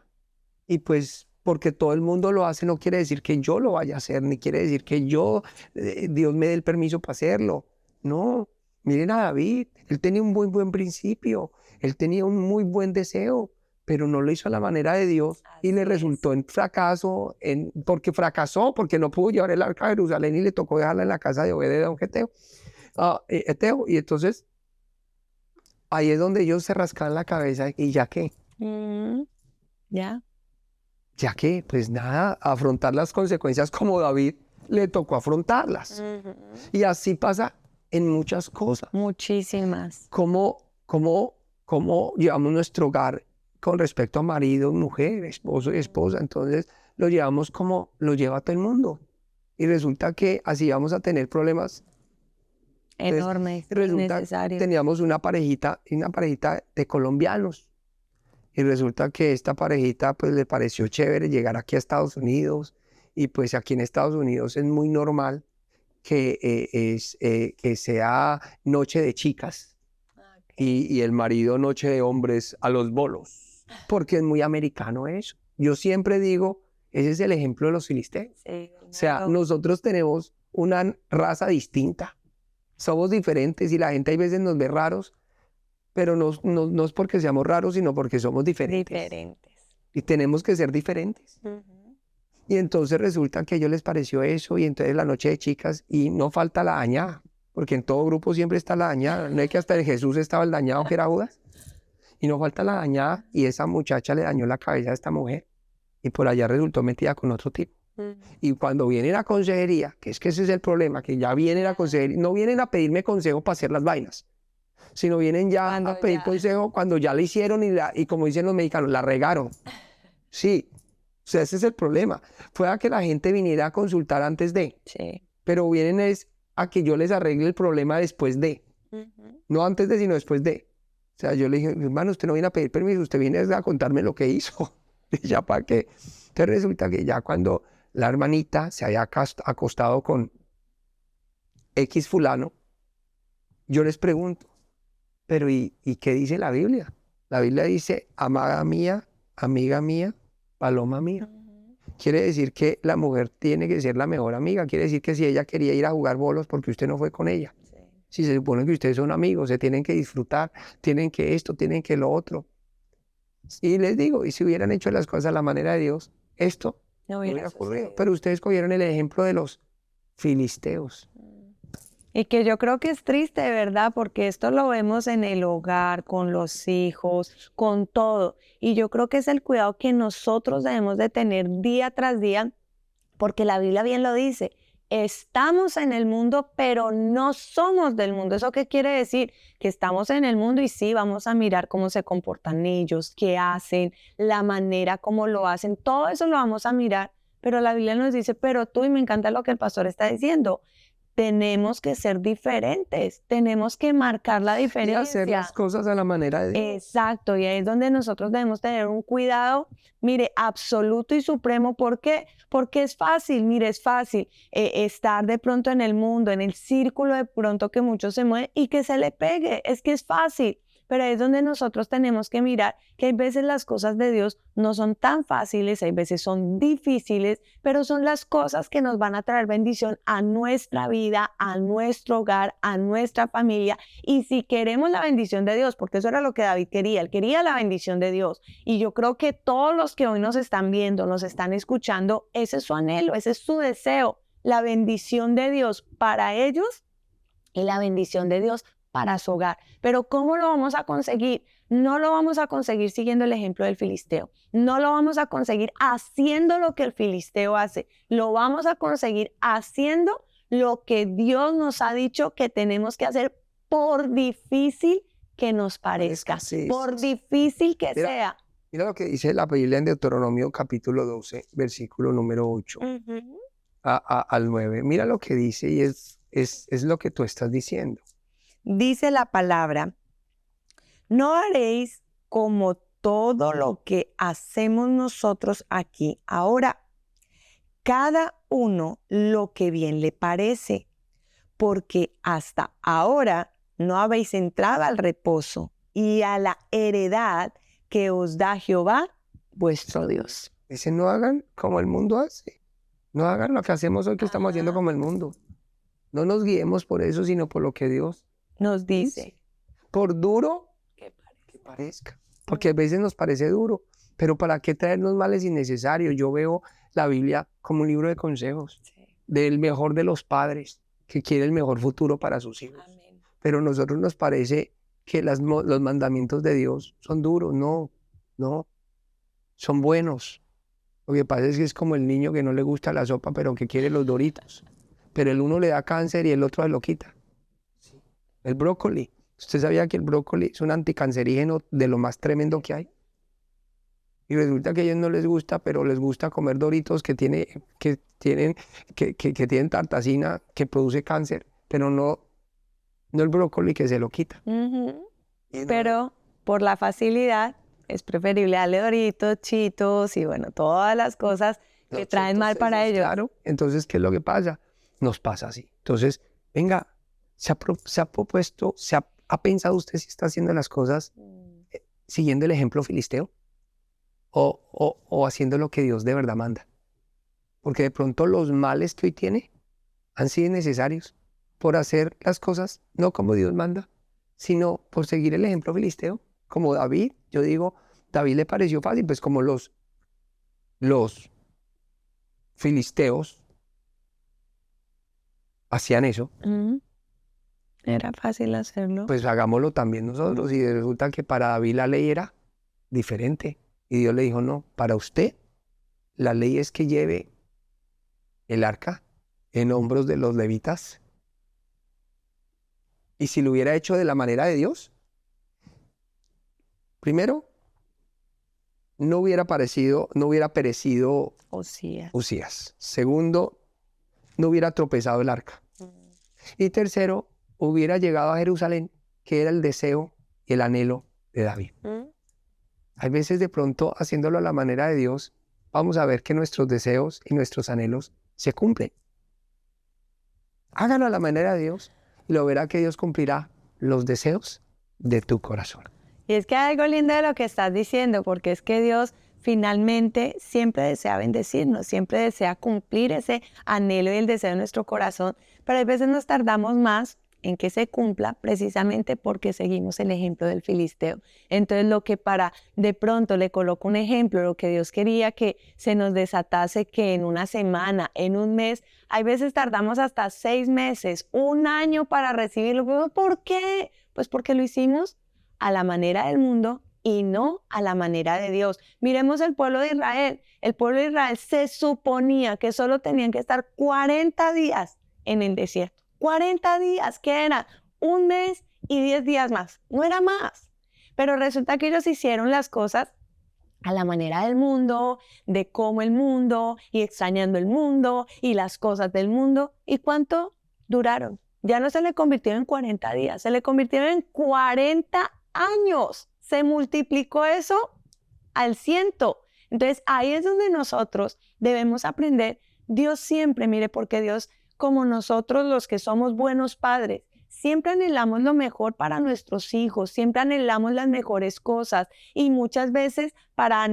S4: y pues porque todo el mundo lo hace no quiere decir que yo lo vaya a hacer, ni quiere decir que Dios me dé el permiso para hacerlo. No, miren a David, él tenía un buen principio, él tenía un muy buen deseo, pero no lo hizo a la manera de Dios y le resultó en fracaso, porque fracasó, porque no pudo llevar el arca a Jerusalén y le tocó dejarla en la casa de Obed-edom Eteo. Y entonces ahí es donde ellos se rascan la cabeza y ya qué.
S3: Ya.
S4: Ya que, pues nada, afrontar las consecuencias como David le tocó afrontarlas. Y así pasa en muchas cosas.
S3: Muchísimas.
S4: ¿Cómo llevamos nuestro hogar con respecto a marido, mujer, esposo y esposa? Entonces lo llevamos como lo lleva todo el mundo. Y resulta que así vamos a tener problemas
S3: Enormes, innecesarios.
S4: Teníamos una parejita de colombianos. Y resulta que esta parejita pues le pareció chévere llegar aquí a Estados Unidos, y pues aquí en Estados Unidos es muy normal que sea noche de chicas y el marido noche de hombres a los bolos, porque es muy americano eso. Yo siempre digo, ese es el ejemplo de los filisteos. Sí, o sea, nosotros tenemos una raza distinta, somos diferentes y la gente a veces nos ve raros, pero no es porque seamos raros, sino porque somos diferentes. Y tenemos que ser diferentes. Y entonces resulta que a ellos les pareció eso, y entonces la noche de chicas, y no falta la dañada, porque en todo grupo siempre está la dañada. No es que hasta en Jesús estaba el dañado, que era Judas. Y no falta la dañada, y esa muchacha le dañó la cabeza a esta mujer, y por allá resultó metida con otro tipo. Y cuando vienen a consejería, que ese es el problema, que ya vienen a consejería, no vienen a pedirme consejo para hacer las vainas, sino vienen ya a pedir consejo cuando ya la hicieron y como dicen los mexicanos, la regaron. Sí, o sea, ese es el problema. Fue a que la gente viniera a consultar antes de, pero vienen es a que yo les arregle el problema después de, no antes de, sino después de. O sea, yo le dije, hermano, usted no viene a pedir permiso, usted viene a contarme lo que hizo. Y ya para qué. Entonces resulta que ya cuando la hermanita se había acostado con X fulano, yo les pregunto, pero ¿y qué dice la Biblia? La Biblia dice, amada mía, amiga mía, paloma mía. Quiere decir que la mujer tiene que ser la mejor amiga. Quiere decir que si ella quería ir a jugar bolos porque usted no fue con ella. Si se supone que ustedes son amigos, se tienen que disfrutar, tienen que esto, tienen que lo otro. Y les digo, y si hubieran hecho las cosas a la manera de Dios, esto no hubiera ocurrido. Pero ustedes cogieron el ejemplo de los filisteos.
S3: Y que yo creo que es triste, ¿verdad? Porque esto lo vemos en el hogar, con los hijos, con todo. Y yo creo que es el cuidado que nosotros debemos de tener día tras día, porque la Biblia bien lo dice. Estamos en el mundo, pero no somos del mundo. ¿Eso qué quiere decir? Que estamos en el mundo y sí, vamos a mirar cómo se comportan ellos, qué hacen, la manera como lo hacen. Todo eso lo vamos a mirar, pero la Biblia nos dice, pero tú, y me encanta lo que el pastor está diciendo, tenemos que ser diferentes, tenemos que marcar la diferencia.
S4: Y hacer las cosas a la manera de Dios.
S3: Exacto, y ahí es donde nosotros debemos tener un cuidado, mire, absoluto y supremo. ¿Por qué? Porque es fácil, mire, es fácil estar de pronto en el mundo, en el círculo de pronto que muchos se mueven y que se le pegue, es que es fácil. Pero ahí es donde nosotros tenemos que mirar que hay veces las cosas de Dios no son tan fáciles, hay veces son difíciles, pero son las cosas que nos van a traer bendición a nuestra vida, a nuestro hogar, a nuestra familia. Y si queremos la bendición de Dios, porque eso era lo que David quería, él quería la bendición de Dios. Y yo creo que todos los que hoy nos están viendo, nos están escuchando, ese es su anhelo, ese es su deseo, la bendición de Dios para ellos y la bendición de Dios para su hogar. Pero ¿cómo lo vamos a conseguir? No lo vamos a conseguir siguiendo el ejemplo del filisteo. No lo vamos a conseguir haciendo lo que el filisteo hace. Lo vamos a conseguir haciendo lo que Dios nos ha dicho que tenemos que hacer, por difícil que nos parezca, por difícil que sea.
S4: Mira lo que dice la Biblia en Deuteronomio capítulo 12, versículo número 8 al 9. Mira lo que dice y es lo que tú estás diciendo.
S3: Dice la palabra, no haréis como todo lo que hacemos nosotros aquí ahora, cada uno lo que bien le parece, porque hasta ahora no habéis entrado al reposo y a la heredad que os da Jehová, vuestro Dios.
S4: Dice, no hagan como el mundo hace, no hagan lo que hacemos hoy que estamos haciendo como el mundo. No nos guiemos por eso, sino por lo que Dios
S3: nos dice.
S4: Por duro que parezca. porque a veces nos parece duro, pero ¿para qué traernos males innecesarios? Yo veo la Biblia como un libro de consejos del mejor de los padres que quiere el mejor futuro para sus hijos.
S3: Amén.
S4: Pero a nosotros nos parece que los mandamientos de Dios son duros. No, no, son buenos. Lo que pasa es que es como el niño que no le gusta la sopa, pero que quiere los Doritos. Pero el uno le da cáncer y el otro se lo quita. El brócoli. ¿Usted sabía que el brócoli es un anticancerígeno de lo más tremendo que hay? Y resulta que a ellos no les gusta, pero les gusta comer Doritos que tienen tartacina que produce cáncer, pero no el brócoli que se lo quita.
S3: Pero por la facilidad es preferible darle Doritos, Chitos y bueno, todas las cosas que traen mal para ellos.
S4: Claro, entonces, ¿qué es lo que pasa? Nos pasa así. Entonces, venga, ¿ha pensado usted si está haciendo las cosas siguiendo el ejemplo filisteo? O haciendo lo que Dios de verdad manda. Porque de pronto los males que hoy tiene han sido necesarios por hacer las cosas no como Dios manda, sino por seguir el ejemplo filisteo. Como David, yo digo, David le pareció fácil, pues como los filisteos hacían eso,
S3: Era fácil hacerlo.
S4: pues hagámoslo también nosotros. Y resulta que para David la ley era diferente. Y Dios le dijo, no, para usted la ley es que lleve el arca en hombros de los levitas. Y si lo hubiera hecho de la manera de Dios, primero, no hubiera perecido Usías. Segundo, no hubiera tropezado el arca. Y tercero, hubiera llegado a Jerusalén, que era el deseo y el anhelo de David. Hay veces de pronto, haciéndolo a la manera de Dios, vamos a ver que nuestros deseos y nuestros anhelos se cumplen. Hágalo a la manera de Dios y lo verá que Dios cumplirá los deseos de tu corazón.
S3: Y es que hay algo lindo de lo que estás diciendo, porque es que Dios finalmente siempre desea bendecirnos, siempre desea cumplir ese anhelo y el deseo de nuestro corazón, pero a veces nos tardamos más en que se cumpla precisamente porque seguimos el ejemplo del filisteo. Entonces lo que de pronto le coloco un ejemplo, lo que Dios quería que se nos desatase que en una semana, en un mes, hay veces tardamos hasta 6 meses, 1 año para recibirlo. ¿Por qué? Pues porque lo hicimos a la manera del mundo y no a la manera de Dios. Miremos el pueblo de Israel. El pueblo de Israel se suponía que solo tenían que estar 40 días en el desierto. 40 días, que era 1 mes y 10 días más, no era más. Pero resulta que ellos hicieron las cosas a la manera del mundo, de cómo el mundo, y extrañando el mundo, y las cosas del mundo. ¿Y cuánto duraron? Ya no se le convirtieron en 40 días, se le convirtieron en 40 años. Se multiplicó eso al 100. Entonces ahí es donde nosotros debemos aprender. Dios siempre, mire, porque Dios, como nosotros los que somos buenos padres, siempre anhelamos lo mejor para nuestros hijos, siempre anhelamos las mejores cosas y muchas veces para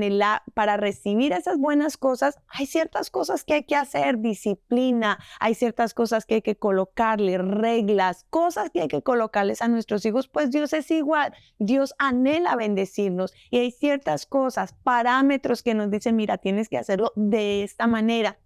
S3: recibir esas buenas cosas, hay ciertas cosas que hay que hacer, disciplina, hay ciertas cosas que hay que colocarle, reglas, cosas que hay que colocarles a nuestros hijos, pues Dios es igual, Dios anhela bendecirnos y hay ciertas cosas, parámetros que nos dicen, mira, tienes que hacerlo de esta manera.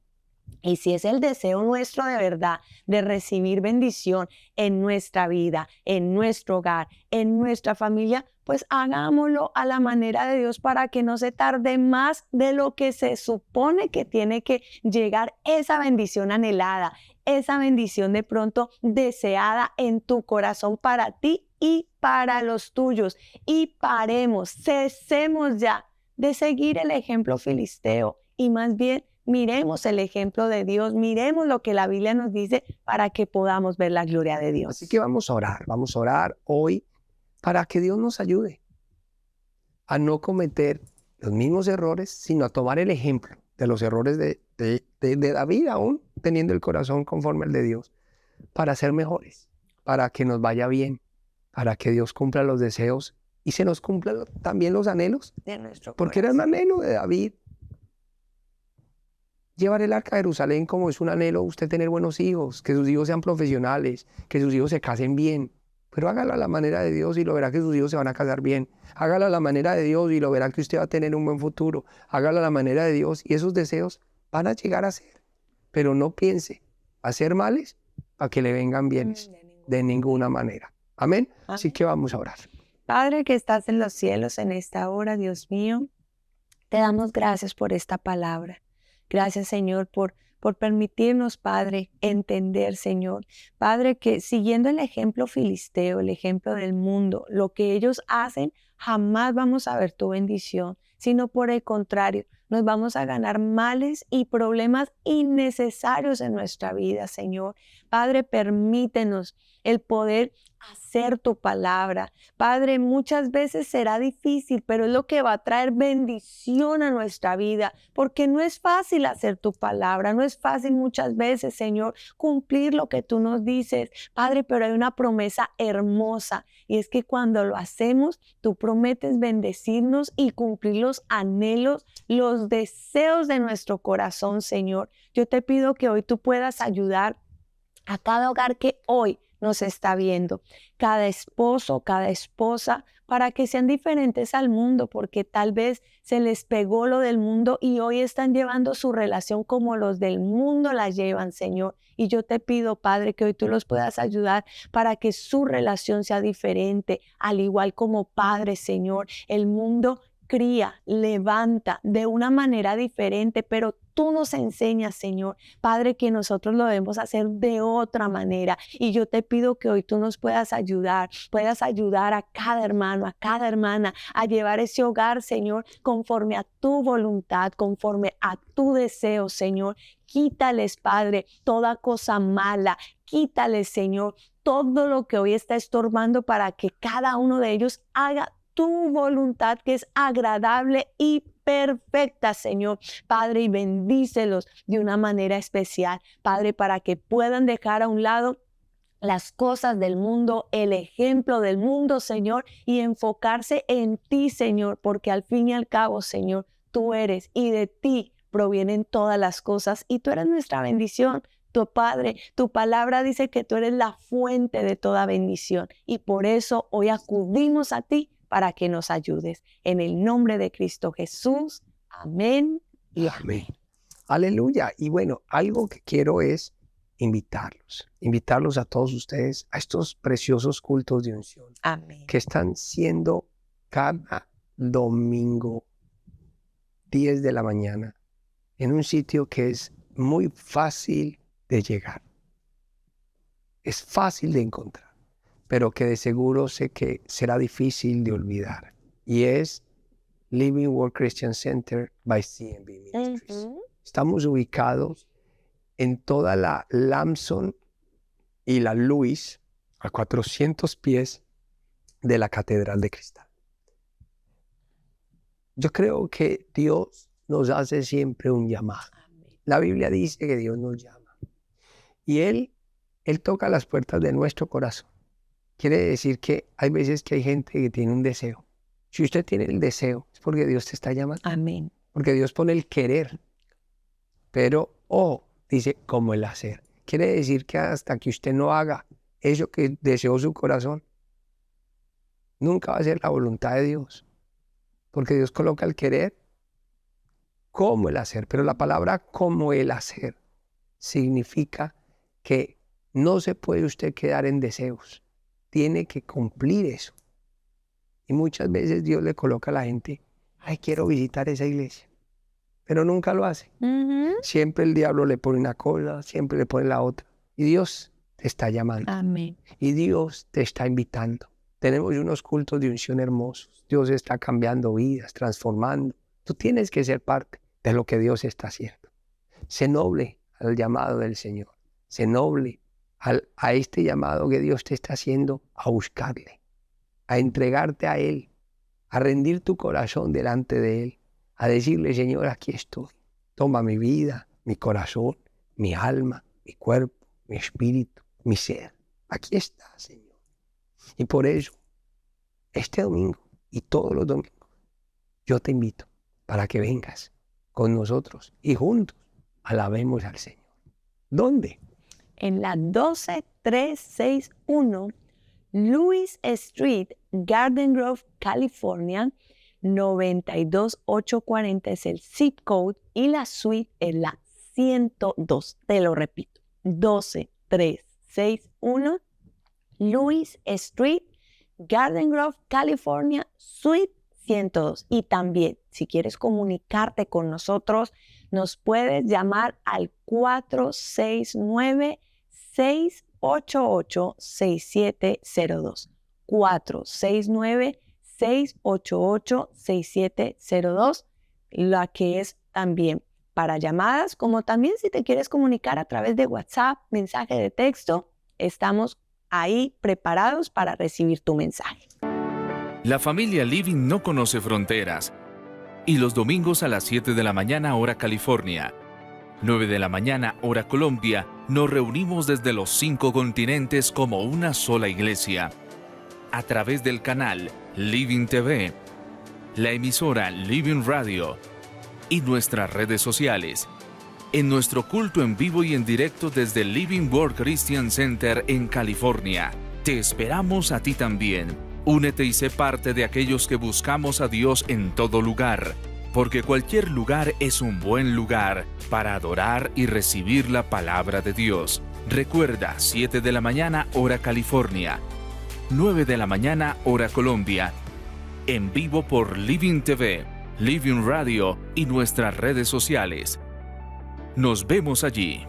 S3: Y si es el deseo nuestro de verdad de recibir bendición en nuestra vida, en nuestro hogar, en nuestra familia, pues hagámoslo a la manera de Dios para que no se tarde más de lo que se supone que tiene que llegar esa bendición anhelada, esa bendición de pronto deseada en tu corazón para ti y para los tuyos. Y cesemos ya de seguir el ejemplo filisteo y más bien miremos el ejemplo de Dios, miremos lo que la Biblia nos dice para que podamos ver la gloria de Dios.
S4: Así que vamos a orar hoy para que Dios nos ayude a no cometer los mismos errores, sino a tomar el ejemplo de los errores de David, aún teniendo el corazón conforme al de Dios, para ser mejores, para que nos vaya bien, para que Dios cumpla los deseos y se nos cumplan también los anhelos
S3: De nuestro
S4: porque era un anhelo de David. Llevar el arca a Jerusalén como es un anhelo, usted tener buenos hijos, que sus hijos sean profesionales, que sus hijos se casen bien. pero hágalo a la manera de Dios y lo verá que sus hijos se van a casar bien. Hágalo a la manera de Dios y lo verá que usted va a tener un buen futuro. Hágalo a la manera de Dios y esos deseos van a llegar a ser. Pero no piense hacer males para que le vengan bienes. De ninguna manera. Amén. Así que vamos a orar.
S3: Padre que estás en los cielos en esta hora, Dios mío, te damos gracias por esta palabra. Gracias, Señor, por permitirnos, Padre, entender, Señor. Padre, que siguiendo el ejemplo filisteo, el ejemplo del mundo, lo que ellos hacen, jamás vamos a ver tu bendición, sino por el contrario, nos vamos a ganar males y problemas innecesarios en nuestra vida, Señor. Padre, permítenos el poder hacer tu palabra. Padre, muchas veces será difícil, pero es lo que va a traer bendición a nuestra vida, porque no es fácil hacer tu palabra, no es fácil muchas veces, Señor, cumplir lo que tú nos dices, Padre, pero hay una promesa hermosa, y es que cuando lo hacemos, tú prometes bendecirnos y cumplir los anhelos, los deseos de nuestro corazón, Señor. Yo te pido que hoy tú puedas ayudar a cada hogar que hoy nos está viendo, cada esposo, cada esposa, para que sean diferentes al mundo, porque tal vez se les pegó lo del mundo y hoy están llevando su relación como los del mundo la llevan, Señor. Y yo te pido, Padre, que hoy tú los puedas ayudar para que su relación sea diferente, al igual como Padre, Señor. El mundo cría, levanta de una manera diferente, pero tú nos enseñas, Señor, Padre, que nosotros lo debemos hacer de otra manera. Y yo te pido que hoy tú nos puedas ayudar a cada hermano, a cada hermana, a llevar ese hogar, Señor, conforme a tu voluntad, conforme a tu deseo, Señor. Quítales, Padre, toda cosa mala. Quítales, Señor, todo lo que hoy está estorbando para que cada uno de ellos haga tu voluntad, que es agradable y perfecta, Señor. Padre, y bendícelos de una manera especial, Padre, para que puedan dejar a un lado las cosas del mundo, el ejemplo del mundo, Señor, y enfocarse en ti, Señor, porque al fin y al cabo, Señor, tú eres y de ti provienen todas las cosas y tú eres nuestra bendición. Tu Padre, tu palabra dice que tú eres la fuente de toda bendición y por eso hoy acudimos a ti para que nos ayudes. En el nombre de Cristo Jesús. Amén y amén.
S4: Aleluya. Y bueno, algo que quiero es invitarlos a todos ustedes a estos preciosos cultos de unción.
S3: Amén.
S4: Que están siendo cada domingo 10 de la mañana en un sitio que es muy fácil de llegar. Es fácil de encontrar, pero que de seguro sé que será difícil de olvidar. Y es Living Word Christian Center by CMB Ministries. Estamos ubicados en toda la Lamson y la Luis, a 400 pies de la Catedral de Cristal. Yo creo que Dios nos hace siempre un llamado. La Biblia dice que Dios nos llama. Y Él toca las puertas de nuestro corazón. Quiere decir que hay veces que hay gente que tiene un deseo. Si usted tiene el deseo, es porque Dios te está llamando.
S3: Amén.
S4: Porque Dios pone el querer. Pero, dice, como el hacer. Quiere decir que hasta que usted no haga eso que deseó su corazón, nunca va a ser la voluntad de Dios. Porque Dios coloca el querer como el hacer. Pero la palabra como el hacer significa que no se puede usted quedar en deseos. Tiene que cumplir eso. Y muchas veces Dios le coloca a la gente, quiero visitar esa iglesia. Pero nunca lo hace. Siempre el diablo le pone una cosa, siempre le pone la otra. Y Dios te está llamando.
S3: Amén.
S4: Y Dios te está invitando. Tenemos unos cultos de unción hermosos. Dios está cambiando vidas, transformando. Tú tienes que ser parte de lo que Dios está haciendo. Sé noble al llamado del Señor. Sé noble a este llamado que Dios te está haciendo a buscarle, a entregarte a Él, a rendir tu corazón delante de Él, a decirle, Señor, aquí estoy. Toma mi vida, mi corazón, mi alma, mi cuerpo, mi espíritu, mi ser. Aquí está, Señor. Y por eso, este domingo y todos los domingos, yo te invito para que vengas con nosotros y juntos alabemos al Señor. ¿Dónde?
S3: En la 12361 Louis Street, Garden Grove, California, 92840 es el zip code y la suite es la 102. Te lo repito, 12361 Louis Street, Garden Grove, California, suite 102. Y también, si quieres comunicarte con nosotros, nos puedes llamar al 469-688-6702. 469-688-6702, la que es también para llamadas, como también si te quieres comunicar a través de WhatsApp, mensaje de texto, estamos ahí preparados para recibir tu mensaje.
S5: La familia Living no conoce fronteras. Y los domingos a las 7 de la mañana hora California, 9 de la mañana hora Colombia, nos reunimos desde los 5 continentes como una sola iglesia. A través del canal Living TV, la emisora Living Radio y nuestras redes sociales. En nuestro culto en vivo y en directo desde Living Word Christian Center en California. Te esperamos a ti también. Únete y sé parte de aquellos que buscamos a Dios en todo lugar, porque cualquier lugar es un buen lugar para adorar y recibir la palabra de Dios. Recuerda, 7 de la mañana hora California, 9 de la mañana hora Colombia, en vivo por Living TV, Living Radio y nuestras redes sociales. Nos vemos allí.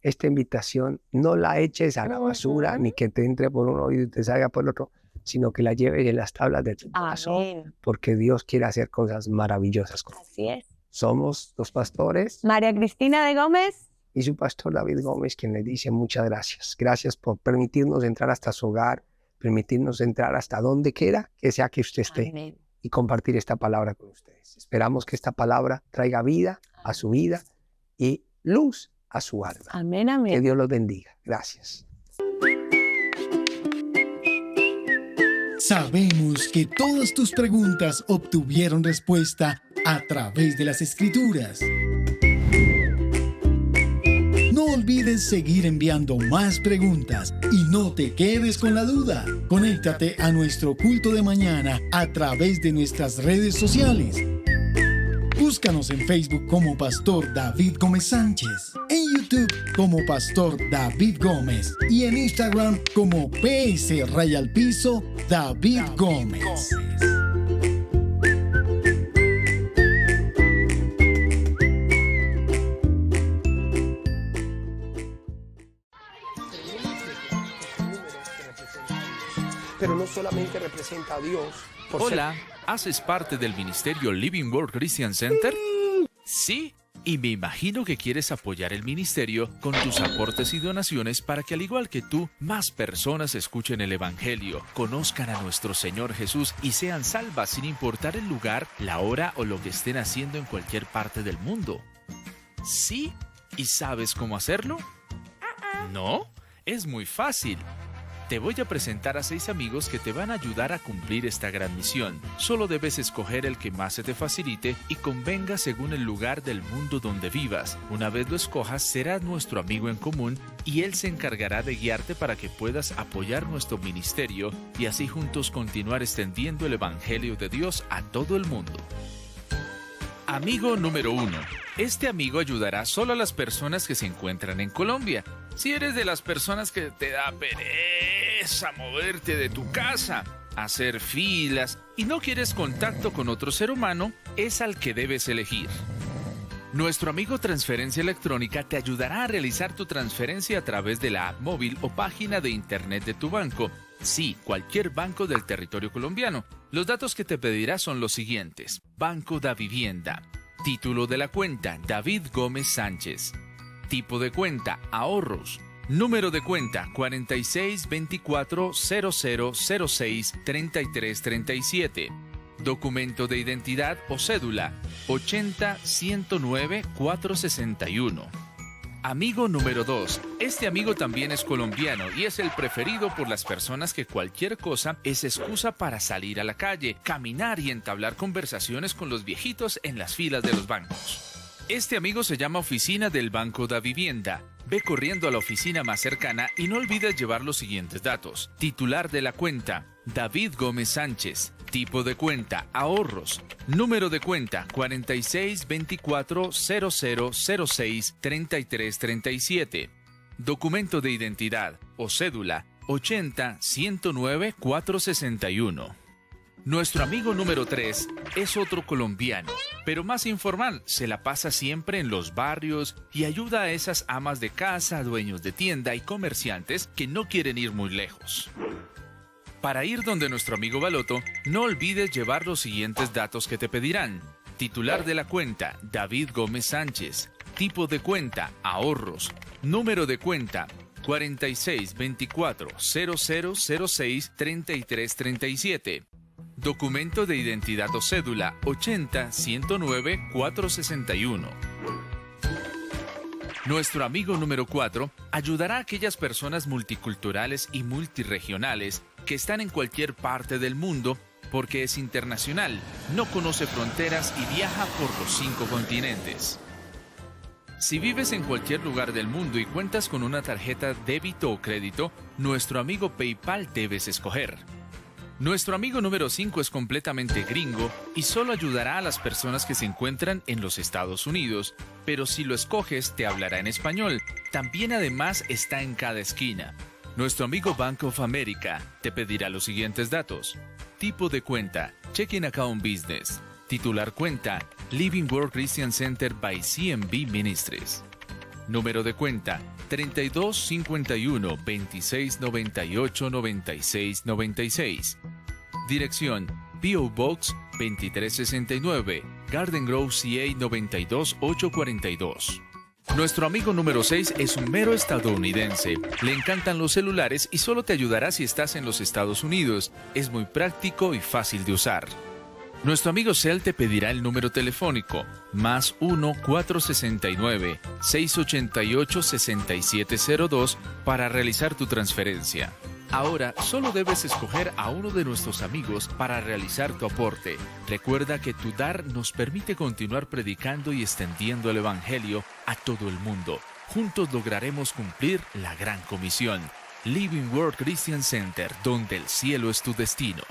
S4: Esta invitación no la eches a la basura, ni que te entre por un oído y te salga por el otro, sino que la lleves en las tablas de tu corazón, porque Dios quiere hacer cosas maravillosas con nosotros.
S3: Así es.
S4: Somos los pastores.
S3: María Cristina de Gómez.
S4: Y su pastor David Gómez, quien le dice muchas gracias. Gracias por permitirnos entrar hasta su hogar, permitirnos entrar hasta donde quiera que sea que usted esté.
S3: Amén.
S4: Y compartir esta palabra con ustedes. Esperamos que esta palabra traiga vida a su vida y luz a su alma.
S3: Amén, amén.
S4: Que Dios los bendiga. Gracias.
S1: Sabemos que todas tus preguntas obtuvieron respuesta a través de las Escrituras. No olvides seguir enviando más preguntas y no te quedes con la duda. Conéctate a nuestro culto de mañana a través de nuestras redes sociales. Búscanos en Facebook como Pastor David Gómez Sánchez, en YouTube como Pastor David Gómez y en Instagram como PS_David Gómez.
S4: Pero no solamente representa a Dios.
S5: Hola, ¿haces parte del ministerio Living Word Christian Center? Sí, y me imagino que quieres apoyar el ministerio con tus aportes y donaciones para que al igual que tú, más personas escuchen el Evangelio, conozcan a nuestro Señor Jesús y sean salvas sin importar el lugar, la hora o lo que estén haciendo en cualquier parte del mundo. ¿Sí? ¿Y sabes cómo hacerlo? ¿No? Es muy fácil. Te voy a presentar a 6 amigos que te van a ayudar a cumplir esta gran misión. Solo debes escoger el que más se te facilite y convenga según el lugar del mundo donde vivas. Una vez lo escojas, serás nuestro amigo en común y él se encargará de guiarte para que puedas apoyar nuestro ministerio y así juntos continuar extendiendo el Evangelio de Dios a todo el mundo. Amigo número 1. Este amigo ayudará solo a las personas que se encuentran en Colombia. Si eres de las personas que te da pereza moverte de tu casa, hacer filas y no quieres contacto con otro ser humano, es al que debes elegir. Nuestro amigo Transferencia Electrónica te ayudará a realizar tu transferencia a través de la app móvil o página de internet de tu banco. Sí, cualquier banco del territorio colombiano. Los datos que te pedirá son los siguientes: Banco da Vivienda, título de la cuenta David Gómez Sánchez, tipo de cuenta ahorros, número de cuenta 462400063337, documento de identidad o cédula 80-109-461. Amigo número 2. Este amigo también es colombiano y es el preferido por las personas que cualquier cosa es excusa para salir a la calle, caminar y entablar conversaciones con los viejitos en las filas de los bancos. Este amigo se llama Oficina del Banco da Vivienda. Ve corriendo a la oficina más cercana y no olvides llevar los siguientes datos. Titular de la cuenta, David Gómez Sánchez. Tipo de cuenta, ahorros. Número de cuenta, 462400063337. Documento de identidad o cédula, 80-109-461. Nuestro amigo número 3 es otro colombiano, pero más informal. Se la pasa siempre en los barrios y ayuda a esas amas de casa, dueños de tienda y comerciantes que no quieren ir muy lejos. Para ir donde nuestro amigo Baloto, no olvides llevar los siguientes datos que te pedirán. Titular de la cuenta, David Gómez Sánchez. Tipo de cuenta, ahorros. Número de cuenta, 462400063337. Documento de identidad o cédula, 80-109-461. Nuestro amigo número 4 ayudará a aquellas personas multiculturales y multiregionales que están en cualquier parte del mundo porque es internacional, no conoce fronteras y viaja por los 5 continentes. Si vives en cualquier lugar del mundo y cuentas con una tarjeta débito o crédito, nuestro amigo PayPal debes escoger. Nuestro amigo número 5 es completamente gringo y solo ayudará a las personas que se encuentran en los Estados Unidos, pero si lo escoges te hablará en español. También además está en cada esquina. Nuestro amigo Bank of America te pedirá los siguientes datos. Tipo de cuenta, Checking Account Business. Titular cuenta, Living Word Christian Center by CMB Ministries. Número de cuenta, 3251 26 98 96 96. Dirección, P.O. Box 2369, Garden Grove, CA 92842. Nuestro amigo número 6 es un mero estadounidense. Le encantan los celulares y solo te ayudará si estás en los Estados Unidos. Es muy práctico y fácil de usar. Nuestro amigo Cel te pedirá el número telefónico, más 1-469-688-6702 para realizar tu transferencia. Ahora solo debes escoger a uno de nuestros amigos para realizar tu aporte. Recuerda que tu dar nos permite continuar predicando y extendiendo el Evangelio a todo el mundo. Juntos lograremos cumplir la gran comisión. Living Word Christian Center, donde el cielo es tu destino.